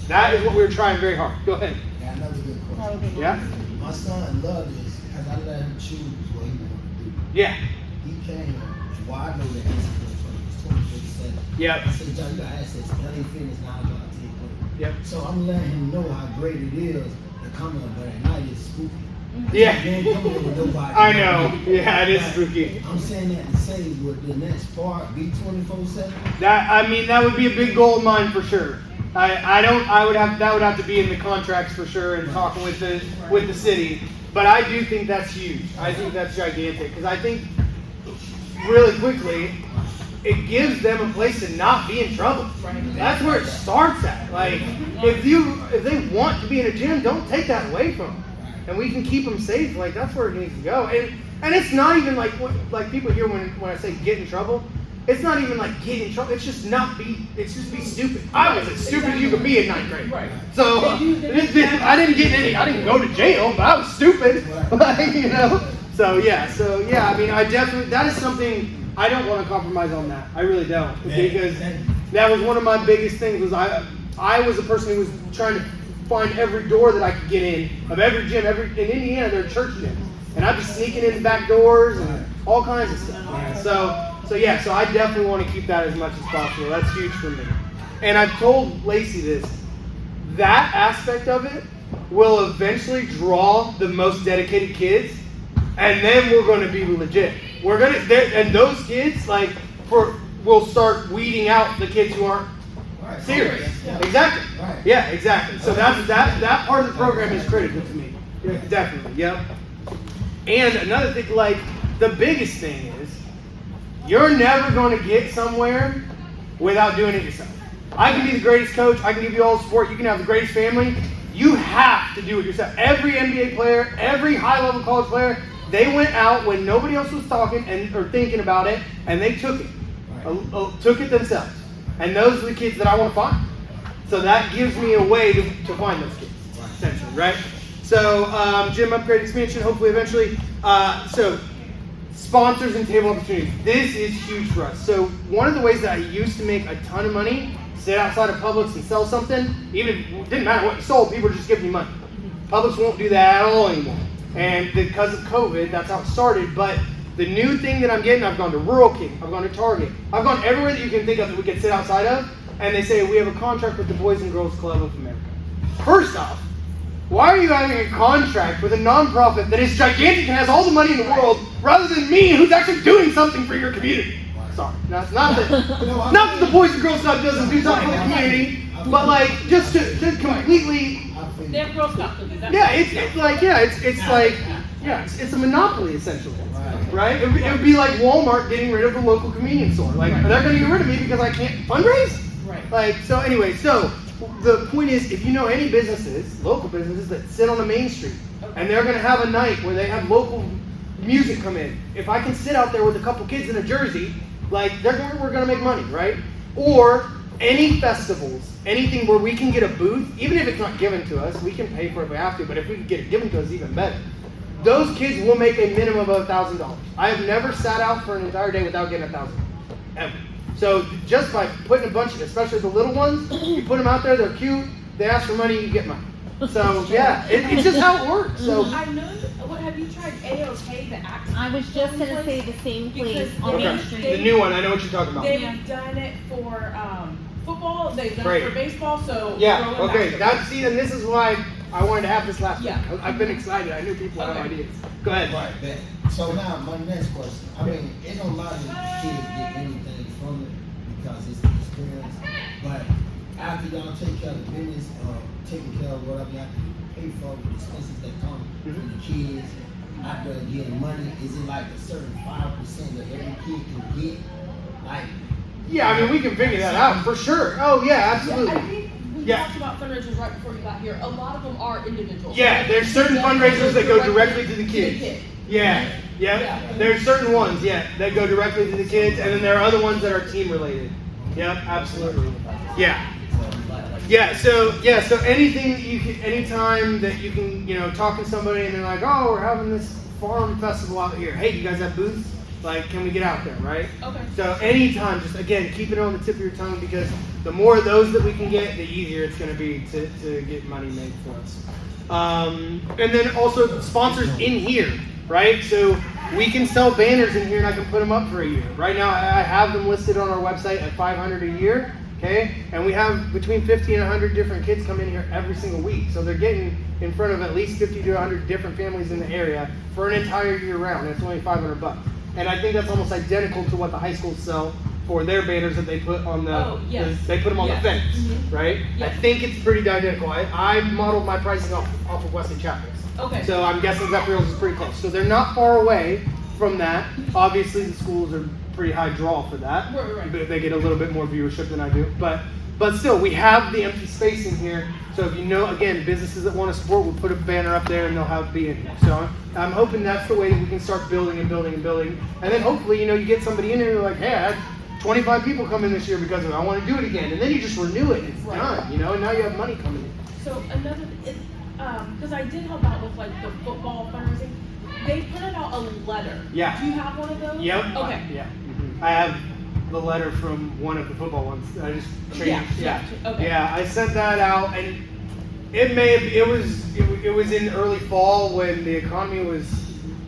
Speaker 1: That is what we're trying very hard. Go ahead.
Speaker 5: Yeah, another good
Speaker 3: That would
Speaker 5: question.
Speaker 3: be
Speaker 1: Yeah?
Speaker 3: nice.
Speaker 5: My son loved this because I let him choose what he wanted to do.
Speaker 1: Yeah.
Speaker 5: He came, well, I know that he's 24/7.
Speaker 1: Yep.
Speaker 5: I said, John, you got access to LA Fitness, now I got to take over.
Speaker 1: Yep.
Speaker 5: So I'm letting him know how great it is to come in, but at night it's spooky.
Speaker 1: Yeah.
Speaker 5: You ain't coming in with nobody.
Speaker 1: I know. Yeah, it is spooky.
Speaker 5: I'm saying that to say, would the next part be 24/7?
Speaker 1: That would be a big goal of mine for sure. That would have to be in the contracts for sure and talking with the city. But I do think that's huge. I think that's gigantic because I think really quickly it gives them a place to not be in trouble. That's where it starts at. Like if they want to be in a gym, don't take that away from them, and we can keep them safe. Like that's where it needs to go. And it's not even like like people hear when I say get in trouble. It's not even like get in trouble. It's just it's just be stupid. I was as stupid as you could be in 9th grade.
Speaker 6: Right.
Speaker 1: So I didn't go to jail, but I was stupid. Like, you know. So yeah. I mean, that is something I don't want to compromise on that. I really don't, because that was one of my biggest things. Was I was a person who was trying to find every door that I could get in of every gym. In Indiana, there are church gyms, and I'd be sneaking in the back doors and all kinds of stuff. So I definitely want to keep that as much as possible. That's huge for me. And I've told Lacey this. That aspect of it will eventually draw the most dedicated kids, and then we're going to be legit. And those kids will start weeding out the kids who aren't serious.
Speaker 5: Yeah.
Speaker 1: Exactly.
Speaker 5: Right.
Speaker 1: Yeah, exactly. So that part of the program is critical to me. Yeah, definitely. Yep. And another thing, like the biggest thing is, you're never going to get somewhere without doing it yourself. I can be the greatest coach. I can give you all the support. You can have the greatest family. You have to do it yourself. Every NBA player, every high-level college player, they went out when nobody else was talking or thinking about it, and they took it. Took it themselves. And those are the kids that I want to find. So that gives me a way to find those kids, essentially, right? So gym upgrade expansion, hopefully eventually. So sponsors and table opportunities. This is huge for us. So one of the ways that I used to make a ton of money, sit outside of Publix and sell something, even if it didn't matter what you sold, people were just giving you money. Publix won't do that at all anymore. And because of COVID, that's how it started. But the new thing that I'm getting, I've gone to Rural King, I've gone to Target, I've gone everywhere that you can think of that we can sit outside of, and they say we have a contract with the Boys and Girls Club of America. First off, why are you having a contract with a nonprofit that is gigantic and has all the money in the world, rather than me, who's actually doing something for your community? Sorry, that's not that the Boys and Girls Club doesn't do something for the community, but like just to completely.
Speaker 6: They're Girl Scout cookies.
Speaker 1: Yeah, it's a monopoly essentially, right? It would be like Walmart getting rid of the local convenience store. Like, they're going to get rid of me because I can't fundraise.
Speaker 6: Right.
Speaker 1: Like, so anyway, so the point is, if you know any businesses, local businesses that sit on the main street, and they're going to have a night where they have local music come in, if I can sit out there with a couple kids in a jersey Like we're gonna make money, right? Or any festivals, anything where we can get a booth, even if it's not given to us, we can pay for it if we have to, but if we can get it given to us, even better. Those kids will make a minimum of $1,000. I have never sat out for an entire day without getting $1,000, ever. So just by putting a bunch of, especially the little ones, you put them out there, they're cute, they ask for money, you get money. So yeah, it's just how it works. So
Speaker 6: I know, what, have you tried AOK, the axe?
Speaker 3: I was just gonna say the same place
Speaker 6: Because
Speaker 3: on Main
Speaker 1: okay,
Speaker 3: Street.
Speaker 1: the new one, I know what you're talking about.
Speaker 6: They've done it for, football, they've done
Speaker 1: Great.
Speaker 6: it for baseball, so.
Speaker 1: Yeah,
Speaker 6: throw in
Speaker 1: okay,
Speaker 6: basketball.
Speaker 1: that's, see, and this is why I wanted to have this last
Speaker 6: Yeah.
Speaker 1: week. I've been excited, I knew people had
Speaker 6: Okay.
Speaker 1: ideas. Go ahead.
Speaker 5: Right, but, so now, my next question, I mean, it don't matter if the kids get anything from it, because it's an experience, but after y'all take care of the business, taking care of whatever y'all pay for, the expenses that come from the kids, after getting money, is it like a certain 5% that every kid can get? Like,
Speaker 1: Yeah, I mean, we can figure that out, for sure. Oh, yeah,
Speaker 6: Yeah,
Speaker 1: absolutely.
Speaker 6: I think we
Speaker 1: Yeah.
Speaker 6: talked about fundraisers right before you got here. A lot of them are individuals.
Speaker 1: Yeah, there's certain fundraisers that go directly to the kids.
Speaker 6: kid.
Speaker 1: Yeah,
Speaker 6: Yeah.
Speaker 1: yeah. There's certain ones, yeah, that go directly to the kids, and then there are other ones that are team related. Yep, absolutely. Yeah. So anything that you can, anytime that you can, talk to somebody and they're like, oh, we're having this farm festival out here. Hey, you guys have booths? Like, can we get out there, right?
Speaker 6: Okay.
Speaker 1: So anytime, just again, keep it on the tip of your tongue, because the more of those that we can get, the easier it's going to be to get money made for us. And then also sponsors in here, right? So we can sell banners in here and I can put them up for a year. Right now I have them listed on our website at $500 a year, okay? And we have between 50 and 100 different kids come in here every single week. So they're getting in front of at least 50 to 100 different families in the area for an entire year round. It's only $500. And I think that's almost identical to what the high schools sell for their banners that they put on the,
Speaker 6: Oh, yes.
Speaker 1: they put them on
Speaker 6: Yes.
Speaker 1: the fence,
Speaker 6: Mhm.
Speaker 1: right? I
Speaker 6: Yes.
Speaker 1: think it's pretty identical. I modeled my pricing off of Wesley Chapel's.
Speaker 6: Okay.
Speaker 1: So I'm guessing Zephyril's is pretty close. So they're not far away from that. Obviously the schools are pretty high draw for that.
Speaker 6: Right.
Speaker 1: But they get a little bit more viewership than I do. But still, we have the empty space in here. So if again, businesses that want to support, we'll put a banner up there and they'll have be in here. So I'm hoping that's the way that we can start building and building and building. And then hopefully, you get somebody in here like, hey, I had 25 people come in this year because of it. I want to do it again. And then you just renew it and it's
Speaker 6: Right.
Speaker 1: done, and now you have money coming in.
Speaker 6: So another, because I did help out with like the football fundraising, they printed out a letter.
Speaker 1: Yeah.
Speaker 6: Do you have one of those?
Speaker 1: Yep.
Speaker 6: Okay.
Speaker 1: Yeah. I have the letter from one of the football ones. I just changed.
Speaker 6: Yeah. Okay.
Speaker 1: Yeah, I sent that out, and it was in early fall when the economy was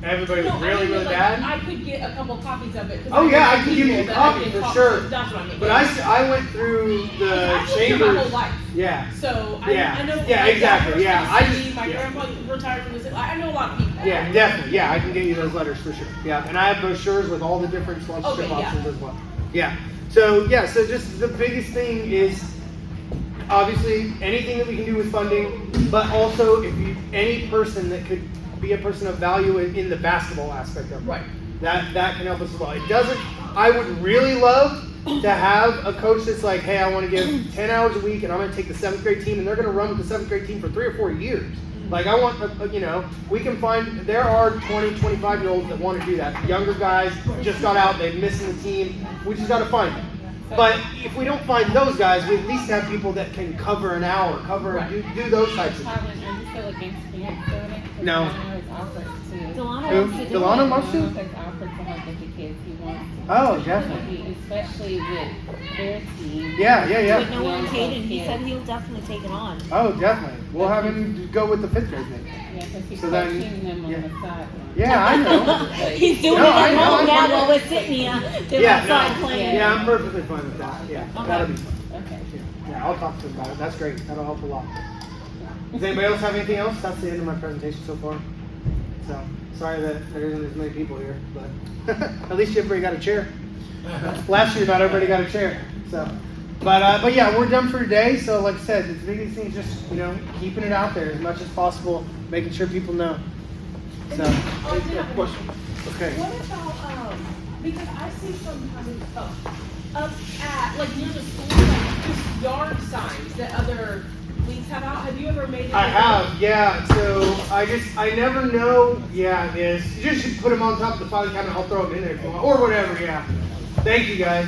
Speaker 1: everybody was
Speaker 6: No, I
Speaker 1: really
Speaker 6: mean,
Speaker 1: really
Speaker 6: like,
Speaker 1: bad.
Speaker 6: I could get a couple copies of it. 'cause
Speaker 1: Oh,
Speaker 6: know
Speaker 1: yeah, I
Speaker 6: some
Speaker 1: can give you
Speaker 6: people
Speaker 1: a
Speaker 6: that I
Speaker 1: copy
Speaker 6: can
Speaker 1: for
Speaker 6: talk
Speaker 1: sure.
Speaker 6: to. That's what I mean.
Speaker 1: But I went through the
Speaker 6: I've lived here
Speaker 1: chambers.
Speaker 6: my whole life.
Speaker 1: Yeah.
Speaker 6: So
Speaker 1: Yeah.
Speaker 6: I know.
Speaker 1: Yeah,
Speaker 6: my dad
Speaker 1: exactly.
Speaker 6: works for
Speaker 1: Yeah,
Speaker 6: the
Speaker 1: I
Speaker 6: city,
Speaker 1: just-
Speaker 6: my
Speaker 1: yeah.
Speaker 6: grandpa retired from the city. I know a lot of people.
Speaker 1: Yeah, definitely. Yeah, I can get you those letters for sure. Yeah, and I have brochures with all the different sponsorship
Speaker 6: Okay, yeah.
Speaker 1: options as well. Yeah. So just the biggest thing is obviously anything that we can do with funding, but also any person that could be a person of value in the basketball aspect of it.
Speaker 6: Right.
Speaker 1: That can help us as well. It doesn't. I would really love to have a coach that's like, hey, I want to give 10 hours a week, and I'm going to take the 7th grade team, and they're going to run with the 7th grade team for 3 or 4 years. Like I want, we can find, there are 20, 25-year-olds that want to do that. Younger guys just got out, they're missing the team. We just got to find them. But if we don't find those guys, we at least have people that can cover an hour, do those types of things.
Speaker 3: Harlan, are you still against parents doing it? 'Cause
Speaker 1: No.
Speaker 3: Delano has offered to.
Speaker 7: Delano
Speaker 1: Who?
Speaker 7: wants to do
Speaker 1: Delano
Speaker 7: it.
Speaker 1: wants to?
Speaker 3: Delano has offered to help with the kids. He wants to.
Speaker 1: Oh, definitely.
Speaker 3: Especially with their team.
Speaker 1: Yeah.
Speaker 7: With no one Caden, he said he'll definitely take it on.
Speaker 1: Oh, definitely. We'll have him go with the 5th grade thing.
Speaker 3: Yeah, because he's
Speaker 1: So then-
Speaker 3: coaching them on
Speaker 1: yeah.
Speaker 3: the sideline.
Speaker 1: Yeah, I know.
Speaker 3: But
Speaker 7: He's doing
Speaker 1: No,
Speaker 7: it
Speaker 1: I
Speaker 7: at
Speaker 1: know,
Speaker 7: home
Speaker 1: I
Speaker 7: now
Speaker 1: know.
Speaker 7: while we're sitting here. They're
Speaker 1: Yeah,
Speaker 7: outside
Speaker 1: no.
Speaker 7: playing.
Speaker 1: Yeah, I'm perfectly fine with that. Yeah, that'll be fun.
Speaker 3: Okay.
Speaker 1: Yeah, I'll talk to him about it. That's great. That'll help a lot. Does anybody else have anything else? That's the end of my presentation so far. So, sorry that there isn't as many people here, but at least everybody got a chair. Last year, not everybody got a chair. So, but yeah, we're done for today. So, like I said, the biggest thing is just keeping it out there as much as possible, making sure people know. So,
Speaker 6: Oh, I did have a question.
Speaker 1: okay.
Speaker 6: What about, because I see sometimes, up at, like near the school, like just yard signs that other leagues have out. Have you ever made it?
Speaker 1: I have, yeah. So I never know. Yeah, it is. You just should put them on top of the filing cabinet. I'll throw them in there if you want, or whatever. Yeah. Thank you guys.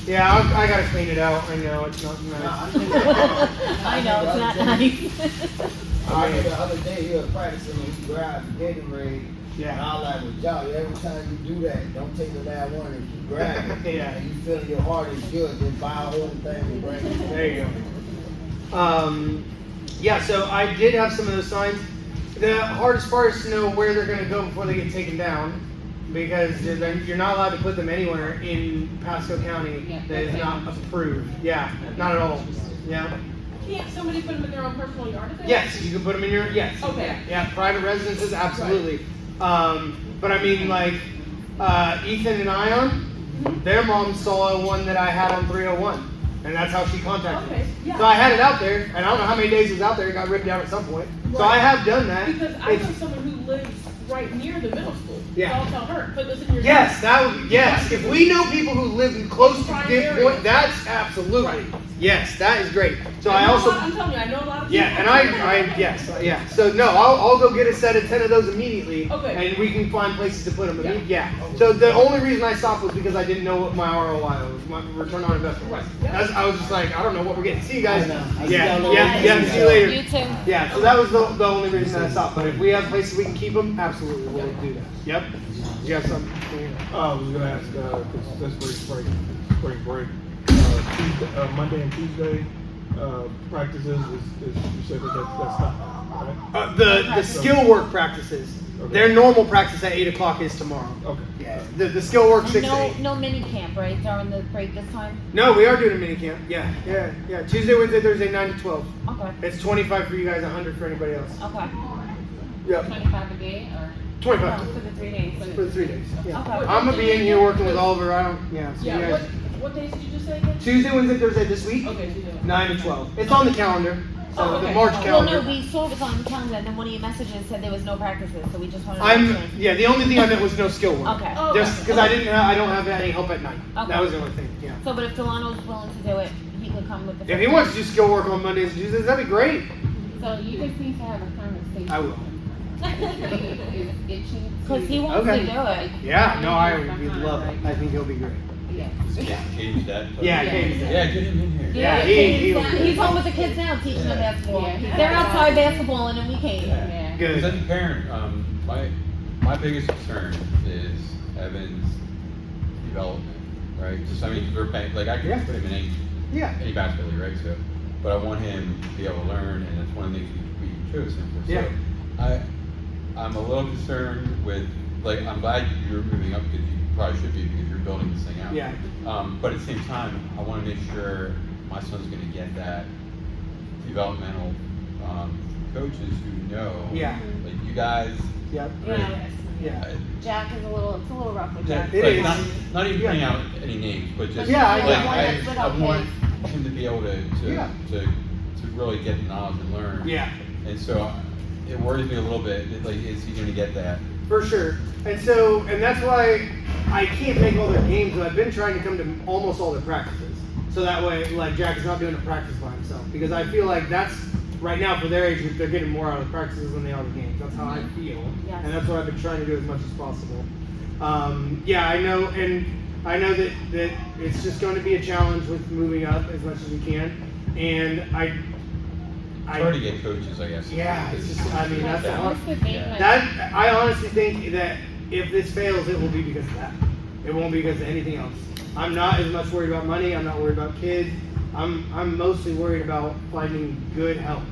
Speaker 1: Yeah, I gotta clean it out. I know it's not
Speaker 5: Nah,
Speaker 1: nice.
Speaker 5: I think
Speaker 7: I know, it's not nice.
Speaker 5: I remember the other day he was practicing and he grabbed the Gatorade. And
Speaker 1: Yeah.
Speaker 5: I was like, well, Johnny, every time you do that, don't take the last one and keep grabbing.
Speaker 1: Yeah.
Speaker 5: And you feel your heart is good, just buy a whole thing and bring it.
Speaker 1: There you go. Yeah, so I did have some of those signs. The hardest part is to know where they're going to go before they get taken down, because you're not allowed to put them anywhere in Pasco County
Speaker 3: Yeah,
Speaker 1: that is
Speaker 3: that's
Speaker 1: not approved. Yeah, not at all. Yeah.
Speaker 6: Can't somebody put them in their own personal yard? if they
Speaker 1: Yes, you can put them in your, yes.
Speaker 6: Okay.
Speaker 1: Yeah, private residences, absolutely. But I mean, like, Ethan and Ion, their mom saw one that I had on 301, and that's how she contacted
Speaker 6: Okay,
Speaker 1: me.
Speaker 6: yeah.
Speaker 1: So I had it out there, and I don't know how many days it was out there, it got ripped down at some point. So I have done that.
Speaker 6: Because I know
Speaker 1: It's-
Speaker 6: someone who lives right near the middle school.
Speaker 1: Yeah.
Speaker 6: So I'll tell her, put this in your.
Speaker 1: Yes, that would, yes, if we know people who live in close to
Speaker 6: Prime
Speaker 1: Good
Speaker 6: area.
Speaker 1: Point, that's absolutely,
Speaker 6: Right.
Speaker 1: yes, that is great. So
Speaker 6: I
Speaker 1: I
Speaker 6: know a
Speaker 1: also.
Speaker 6: lot- I'm telling you, I know a lot of people.
Speaker 1: Yeah, and yes, yeah. So no, I'll go get a set of 10 of those immediately,
Speaker 6: Okay.
Speaker 1: and we can find places to put them.
Speaker 6: Yeah.
Speaker 1: Yeah. So the only reason I stopped was because I didn't know what my ROI was, my return on investment was.
Speaker 6: Right. Yeah.
Speaker 1: I was just like, I don't know what we're getting. See you guys.
Speaker 5: I know. I see
Speaker 1: Yeah,
Speaker 5: y'all
Speaker 1: yeah,
Speaker 5: later.
Speaker 1: yeah. See you later.
Speaker 7: You too.
Speaker 1: Yeah. So that was the only reason that I stopped. But if we have places we can keep them, absolutely we'll do that. Yep. You have something?
Speaker 4: I was gonna ask, cause that's spring break. Tuesday, Monday and Tuesday, practices is, you said that's not, right?
Speaker 1: The skill work practices.
Speaker 4: Okay.
Speaker 1: Their normal practice at 8 o'clock is tomorrow.
Speaker 4: Okay.
Speaker 1: Yeah. The skill work 6 to 8.
Speaker 7: No mini camp, right, during the break this time?
Speaker 1: No, we are doing a mini camp. Yeah. Tuesday, Wednesday, Thursday, 9 to 12.
Speaker 7: Okay,
Speaker 1: It's 25 for you guys, 100 for anybody else.
Speaker 7: okay.
Speaker 1: Yep.
Speaker 3: 25 a day or?
Speaker 1: 25
Speaker 3: For the 3 days.
Speaker 1: for the 3 days. Yeah.
Speaker 7: Okay.
Speaker 1: I'm gonna be in here working with Oliver. I don't. Yeah. So you
Speaker 6: Yeah,
Speaker 1: guys.
Speaker 6: what days did you just say again?
Speaker 1: Tuesday, Wednesday, Thursday this week.
Speaker 6: Okay, so you do.
Speaker 1: 9 to 12. It's on the calendar. So
Speaker 6: Oh,
Speaker 1: the
Speaker 6: okay.
Speaker 1: March
Speaker 6: Well,
Speaker 7: Well,
Speaker 1: calendar.
Speaker 7: no, we saw it was on the calendar, and then one of your messages said there was no practices, so we just wanted to. make
Speaker 1: I'm.
Speaker 7: sure.
Speaker 1: Yeah. The only thing I meant was no skill work.
Speaker 7: Okay.
Speaker 6: Oh,
Speaker 1: Just because I didn't. I don't have any help at night.
Speaker 7: Okay.
Speaker 1: That was the only thing. Yeah.
Speaker 7: So, but if Delano's willing to do it, he could come with the.
Speaker 1: If he wants to do skill work on Mondays and Tuesdays, that'd be great.
Speaker 3: So you just need to have a conversation.
Speaker 1: I will.
Speaker 3: Is itching to.
Speaker 7: Because he wants
Speaker 1: Okay.
Speaker 7: to do it.
Speaker 1: Yeah. No, I would love it. I think he'll be great.
Speaker 3: Yes.
Speaker 8: Change that.
Speaker 1: Yeah.
Speaker 3: Yeah.
Speaker 1: Katie's
Speaker 8: Yeah, get him in here.
Speaker 1: Yeah,
Speaker 7: He's home with the kids now, teaching them basketball.
Speaker 3: Yeah.
Speaker 7: They're outside basketball, and then we came.
Speaker 3: Yeah.
Speaker 1: Good.
Speaker 8: As a parent, my biggest concern is Evan's development, right? Just, I mean, we're paying, like, I
Speaker 1: Yeah.
Speaker 8: can put him in
Speaker 1: Yeah.
Speaker 8: any basketball league, right? So, but I want him to be able to learn, and that's one of the things we chose him for.
Speaker 1: Yeah.
Speaker 8: So, I'm a little concerned with, like, I'm glad you're moving up because you probably should be because you're building this thing out.
Speaker 1: Yeah.
Speaker 8: But at the same time, I want to make sure my son's going to get that developmental coaches who know.
Speaker 1: Yeah.
Speaker 8: Like you guys.
Speaker 1: Yep.
Speaker 8: Great.
Speaker 1: Yeah.
Speaker 7: Jack is it's a little rough with
Speaker 8: Yeah,
Speaker 7: Jack.
Speaker 1: It
Speaker 8: like
Speaker 1: is.
Speaker 8: not even
Speaker 1: Yeah.
Speaker 8: putting out any names, but just
Speaker 1: Yeah, I
Speaker 8: like
Speaker 1: know.
Speaker 8: I want him to be able to
Speaker 1: Yeah.
Speaker 8: to really get the knowledge and learn.
Speaker 1: Yeah.
Speaker 8: And so it worries me a little bit. Like, is he going to get that?
Speaker 1: For sure. And so, and that's why I can't make all their games, but I've been trying to come to almost all their practices. So that way, like, Jack is not doing a practice by himself. Because I feel like that's, right now, for their age group, they're getting more out of the practices than they are the games. That's how I feel.
Speaker 7: Yes.
Speaker 1: And that's what I've been trying to do as much as possible. Yeah, I know, and I know that it's just going to be a challenge with moving up as much as we can. And
Speaker 8: It's hard to get coaches, I guess.
Speaker 1: yeah, it's just, I mean, that's the hard.
Speaker 3: What's the thing, like?
Speaker 1: That I honestly think that if this fails, it will be because of that. It won't be because of anything else. I'm not as much worried about money. I'm not worried about kids. I'm mostly worried about finding good help.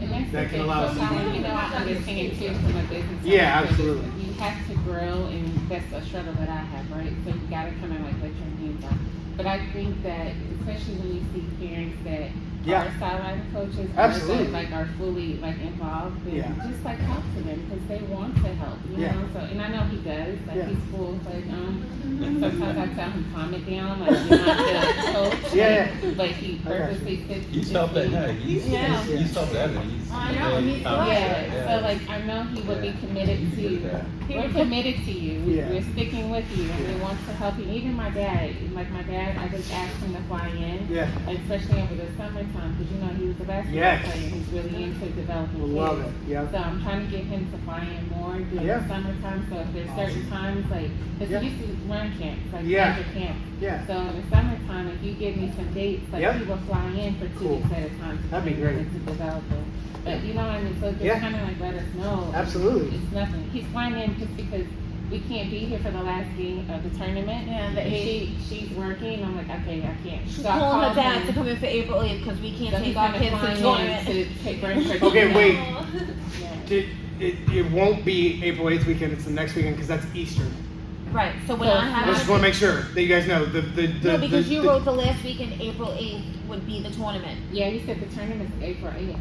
Speaker 3: And that's
Speaker 1: that
Speaker 3: the
Speaker 1: can
Speaker 3: thing.
Speaker 1: allow us to
Speaker 3: Sometimes,
Speaker 1: do
Speaker 3: you know, I understand too from a business.
Speaker 1: Yeah,
Speaker 3: side,
Speaker 1: absolutely.
Speaker 3: You have to grow, and that's a struggle that I have, right? So you gotta kind of like let your hands out. But I think that, especially when you see parents that
Speaker 1: Yeah.
Speaker 3: are sideline coaches, or
Speaker 1: Absolutely.
Speaker 3: that like are fully like involved, then
Speaker 1: Yeah.
Speaker 3: just like talk to them because they want to help, you
Speaker 1: Yeah.
Speaker 3: know. So, and I know he does. Like
Speaker 1: Yeah.
Speaker 3: he's cool. Like sometimes I tell him calm it down, like you're not the coach,
Speaker 1: Yeah,
Speaker 3: But he
Speaker 1: I got you.
Speaker 3: purposely said.
Speaker 8: He's self-evident, he's
Speaker 7: Yeah.
Speaker 8: self-evident, he's.
Speaker 7: I know, he's
Speaker 3: Yeah, so like, I know he would be committed to you. We're committed to you.
Speaker 1: Yeah.
Speaker 3: We're sticking with you and we want to help you. Even my dad, I just asked him to fly in.
Speaker 1: Yeah.
Speaker 3: Especially over the summertime, because you know, he was a basketball
Speaker 1: Yes.
Speaker 3: player. He's really into developing
Speaker 1: Love
Speaker 3: kids.
Speaker 1: it. Yeah.
Speaker 3: So I'm trying to get him to fly in more during
Speaker 1: Yeah.
Speaker 3: the summertime. So if there's certain times, like, because
Speaker 1: Yeah.
Speaker 3: he used to run camps, like
Speaker 1: Yeah.
Speaker 3: major camps.
Speaker 1: Yeah.
Speaker 3: So in the summertime, if you give me some dates, like
Speaker 1: Yep.
Speaker 3: he will fly in for 2
Speaker 1: Cool.
Speaker 3: weeks at a time to
Speaker 1: That'd be
Speaker 3: train
Speaker 1: great.
Speaker 3: and to develop them. But you know what I mean? So just
Speaker 1: Yeah.
Speaker 3: kind of like let us know.
Speaker 1: Absolutely.
Speaker 3: It's nothing. He's flying in just because we can't be here for the last game of the tournament.
Speaker 7: Yeah, the
Speaker 3: And
Speaker 7: eighth.
Speaker 3: she's working. I'm like, okay, I can't.
Speaker 7: She's
Speaker 3: So I
Speaker 7: calling her
Speaker 3: called
Speaker 7: dad
Speaker 3: him.
Speaker 7: to come in for April 8th because we can't
Speaker 3: So he's
Speaker 7: take our
Speaker 3: gonna
Speaker 7: kids
Speaker 3: fly
Speaker 7: to
Speaker 3: in
Speaker 7: tournament.
Speaker 3: to take bring her.
Speaker 1: Okay, wait.
Speaker 3: Yeah.
Speaker 1: It won't be April 8th weekend. It's the next weekend because that's Easter.
Speaker 7: Right, so when
Speaker 3: So-
Speaker 7: I
Speaker 1: I
Speaker 7: have.
Speaker 1: just want to make sure that you guys know
Speaker 7: No, because you wrote the last weekend, April 8th would be the tournament.
Speaker 3: Yeah, he said the tournament's April 8th.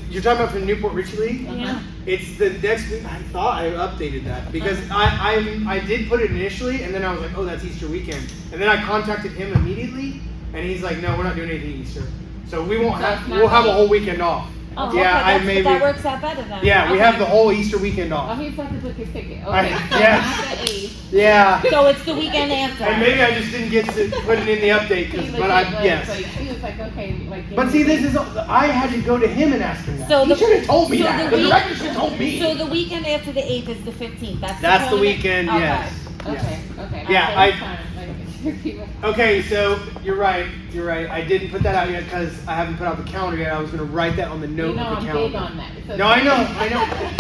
Speaker 1: you're talking about for the Newport Richie League.
Speaker 3: Uh-huh.
Speaker 1: It's the next week. I thought I updated that because I did put it initially, and then I was like, oh, that's Easter weekend, and then I contacted him immediately, and he's like, no, we're not doing anything Easter, so we won't
Speaker 3: So
Speaker 1: have.
Speaker 3: it's not
Speaker 1: We'll have a
Speaker 3: like-
Speaker 1: whole weekend off.
Speaker 7: Oh,
Speaker 1: Yeah,
Speaker 7: okay,
Speaker 1: I
Speaker 7: that's,
Speaker 1: maybe-
Speaker 7: that works out better then.
Speaker 1: Yeah, we
Speaker 7: Okay.
Speaker 1: have the whole Easter weekend
Speaker 3: Oh,
Speaker 1: off.
Speaker 3: he's about to book his ticket.
Speaker 1: I-
Speaker 3: Okay, so
Speaker 1: yes.
Speaker 3: not the 8th.
Speaker 1: Yeah,
Speaker 7: So it's the weekend after.
Speaker 1: and maybe I just didn't get to put it in the update,
Speaker 3: He
Speaker 1: 'cause-
Speaker 3: looked
Speaker 1: but
Speaker 3: at, like,
Speaker 1: yes.
Speaker 3: like, he was like, okay, like. give
Speaker 1: But
Speaker 3: me
Speaker 1: see,
Speaker 3: the
Speaker 1: this
Speaker 3: date.
Speaker 1: is I had to go to him and ask him that.
Speaker 7: So
Speaker 1: He
Speaker 7: the-
Speaker 1: should have told me
Speaker 7: so
Speaker 1: that.
Speaker 7: the
Speaker 1: The
Speaker 7: week-
Speaker 1: director should have told me.
Speaker 7: So the weekend after the 8th is the 15th. That's
Speaker 1: That's the
Speaker 7: tournament?
Speaker 1: weekend,
Speaker 7: Okay.
Speaker 1: yes.
Speaker 3: Okay,
Speaker 1: Yes.
Speaker 3: okay.
Speaker 1: Yeah,
Speaker 3: Okay,
Speaker 1: I-
Speaker 3: that's fine. Like, he was-
Speaker 1: Okay, so you're right. You're right. I didn't put that out yet because I haven't put out the calendar yet. I was going to write that on the note
Speaker 3: You know,
Speaker 1: of
Speaker 3: I'm
Speaker 1: the
Speaker 3: big
Speaker 1: calendar.
Speaker 3: on that. So
Speaker 1: No, I know.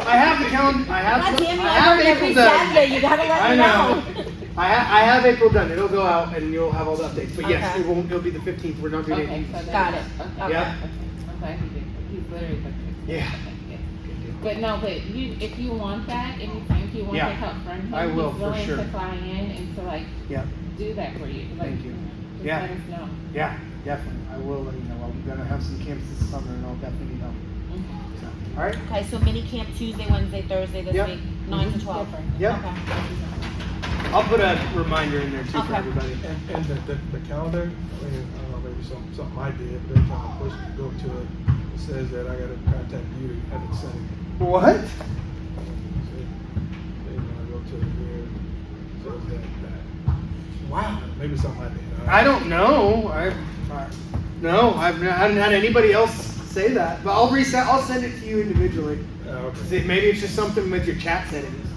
Speaker 1: I have the calendar. I have.
Speaker 7: God damn you,
Speaker 1: I
Speaker 7: I
Speaker 1: have
Speaker 7: work every
Speaker 1: April done.
Speaker 7: Saturday. You gotta let
Speaker 1: I
Speaker 7: me
Speaker 1: know.
Speaker 7: know.
Speaker 1: I have April done. It'll go out and you'll have all the updates. But yes,
Speaker 7: Okay.
Speaker 1: it won't. It'll be the 15th. We're not doing
Speaker 3: Okay,
Speaker 1: anything.
Speaker 3: so that's.
Speaker 7: Got it.
Speaker 3: Okay.
Speaker 1: Yep.
Speaker 3: Okay. I'm glad he did. He's literally like.
Speaker 1: Yeah.
Speaker 3: Okay, yeah. But no, but you, if you want that, anytime, if you want
Speaker 1: Yeah.
Speaker 3: to help from him,
Speaker 1: I will,
Speaker 3: he's
Speaker 1: for
Speaker 3: willing
Speaker 1: sure.
Speaker 3: to fly in and to like
Speaker 1: Yeah.
Speaker 3: do that for you. Like,
Speaker 1: Thank you.
Speaker 3: Just
Speaker 1: Yeah.
Speaker 3: let us know.
Speaker 1: Yeah. Definitely. I will let you know. I'm gonna have some camps this summer, and I'll definitely need help.
Speaker 3: Mhm.
Speaker 1: So, all right.
Speaker 7: Okay, so mini camp Tuesday, Wednesday, Thursday this
Speaker 1: Yep.
Speaker 7: week, 9 to 12.
Speaker 1: Yep.
Speaker 7: Okay.
Speaker 1: I'll put a reminder in there too for
Speaker 7: Okay.
Speaker 1: everybody.
Speaker 4: And the calendar, I mean, I don't know, maybe something I did, but every time I push to go to it, it says that I gotta contact you to have it sent.
Speaker 1: What?
Speaker 4: They when I go to it here, says that. Wow. Maybe something I did.
Speaker 1: I don't know. No, I haven't had anybody else say that. But I'll reset. I'll send it to you individually.
Speaker 4: Okay.
Speaker 1: See, maybe it's just something with your chat settings.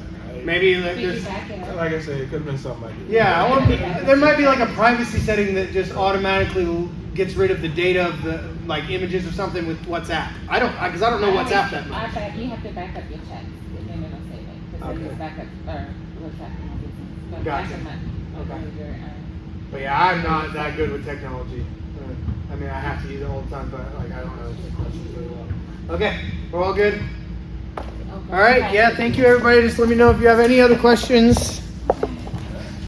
Speaker 1: Maybe like there's.
Speaker 3: Piggyback it up.
Speaker 4: Like I said, it could have been something I did.
Speaker 1: Yeah, I want, there might be like a privacy setting that just automatically gets rid of the data of the like images or something with WhatsApp. I don't, because I don't know WhatsApp that much.
Speaker 3: You have to back up your chats, and then it'll say that. Because
Speaker 1: Okay.
Speaker 3: it's back up, or WhatsApp. But
Speaker 1: Gotcha.
Speaker 3: back them up.
Speaker 1: Okay.
Speaker 3: Very,
Speaker 1: But yeah, I'm not that good with technology. I mean, I have to use it all the time, but like I don't know the questions very well. Okay, we're all good.
Speaker 3: okay.
Speaker 1: All right, yeah, thank you everybody. Just let me know if you have any other questions.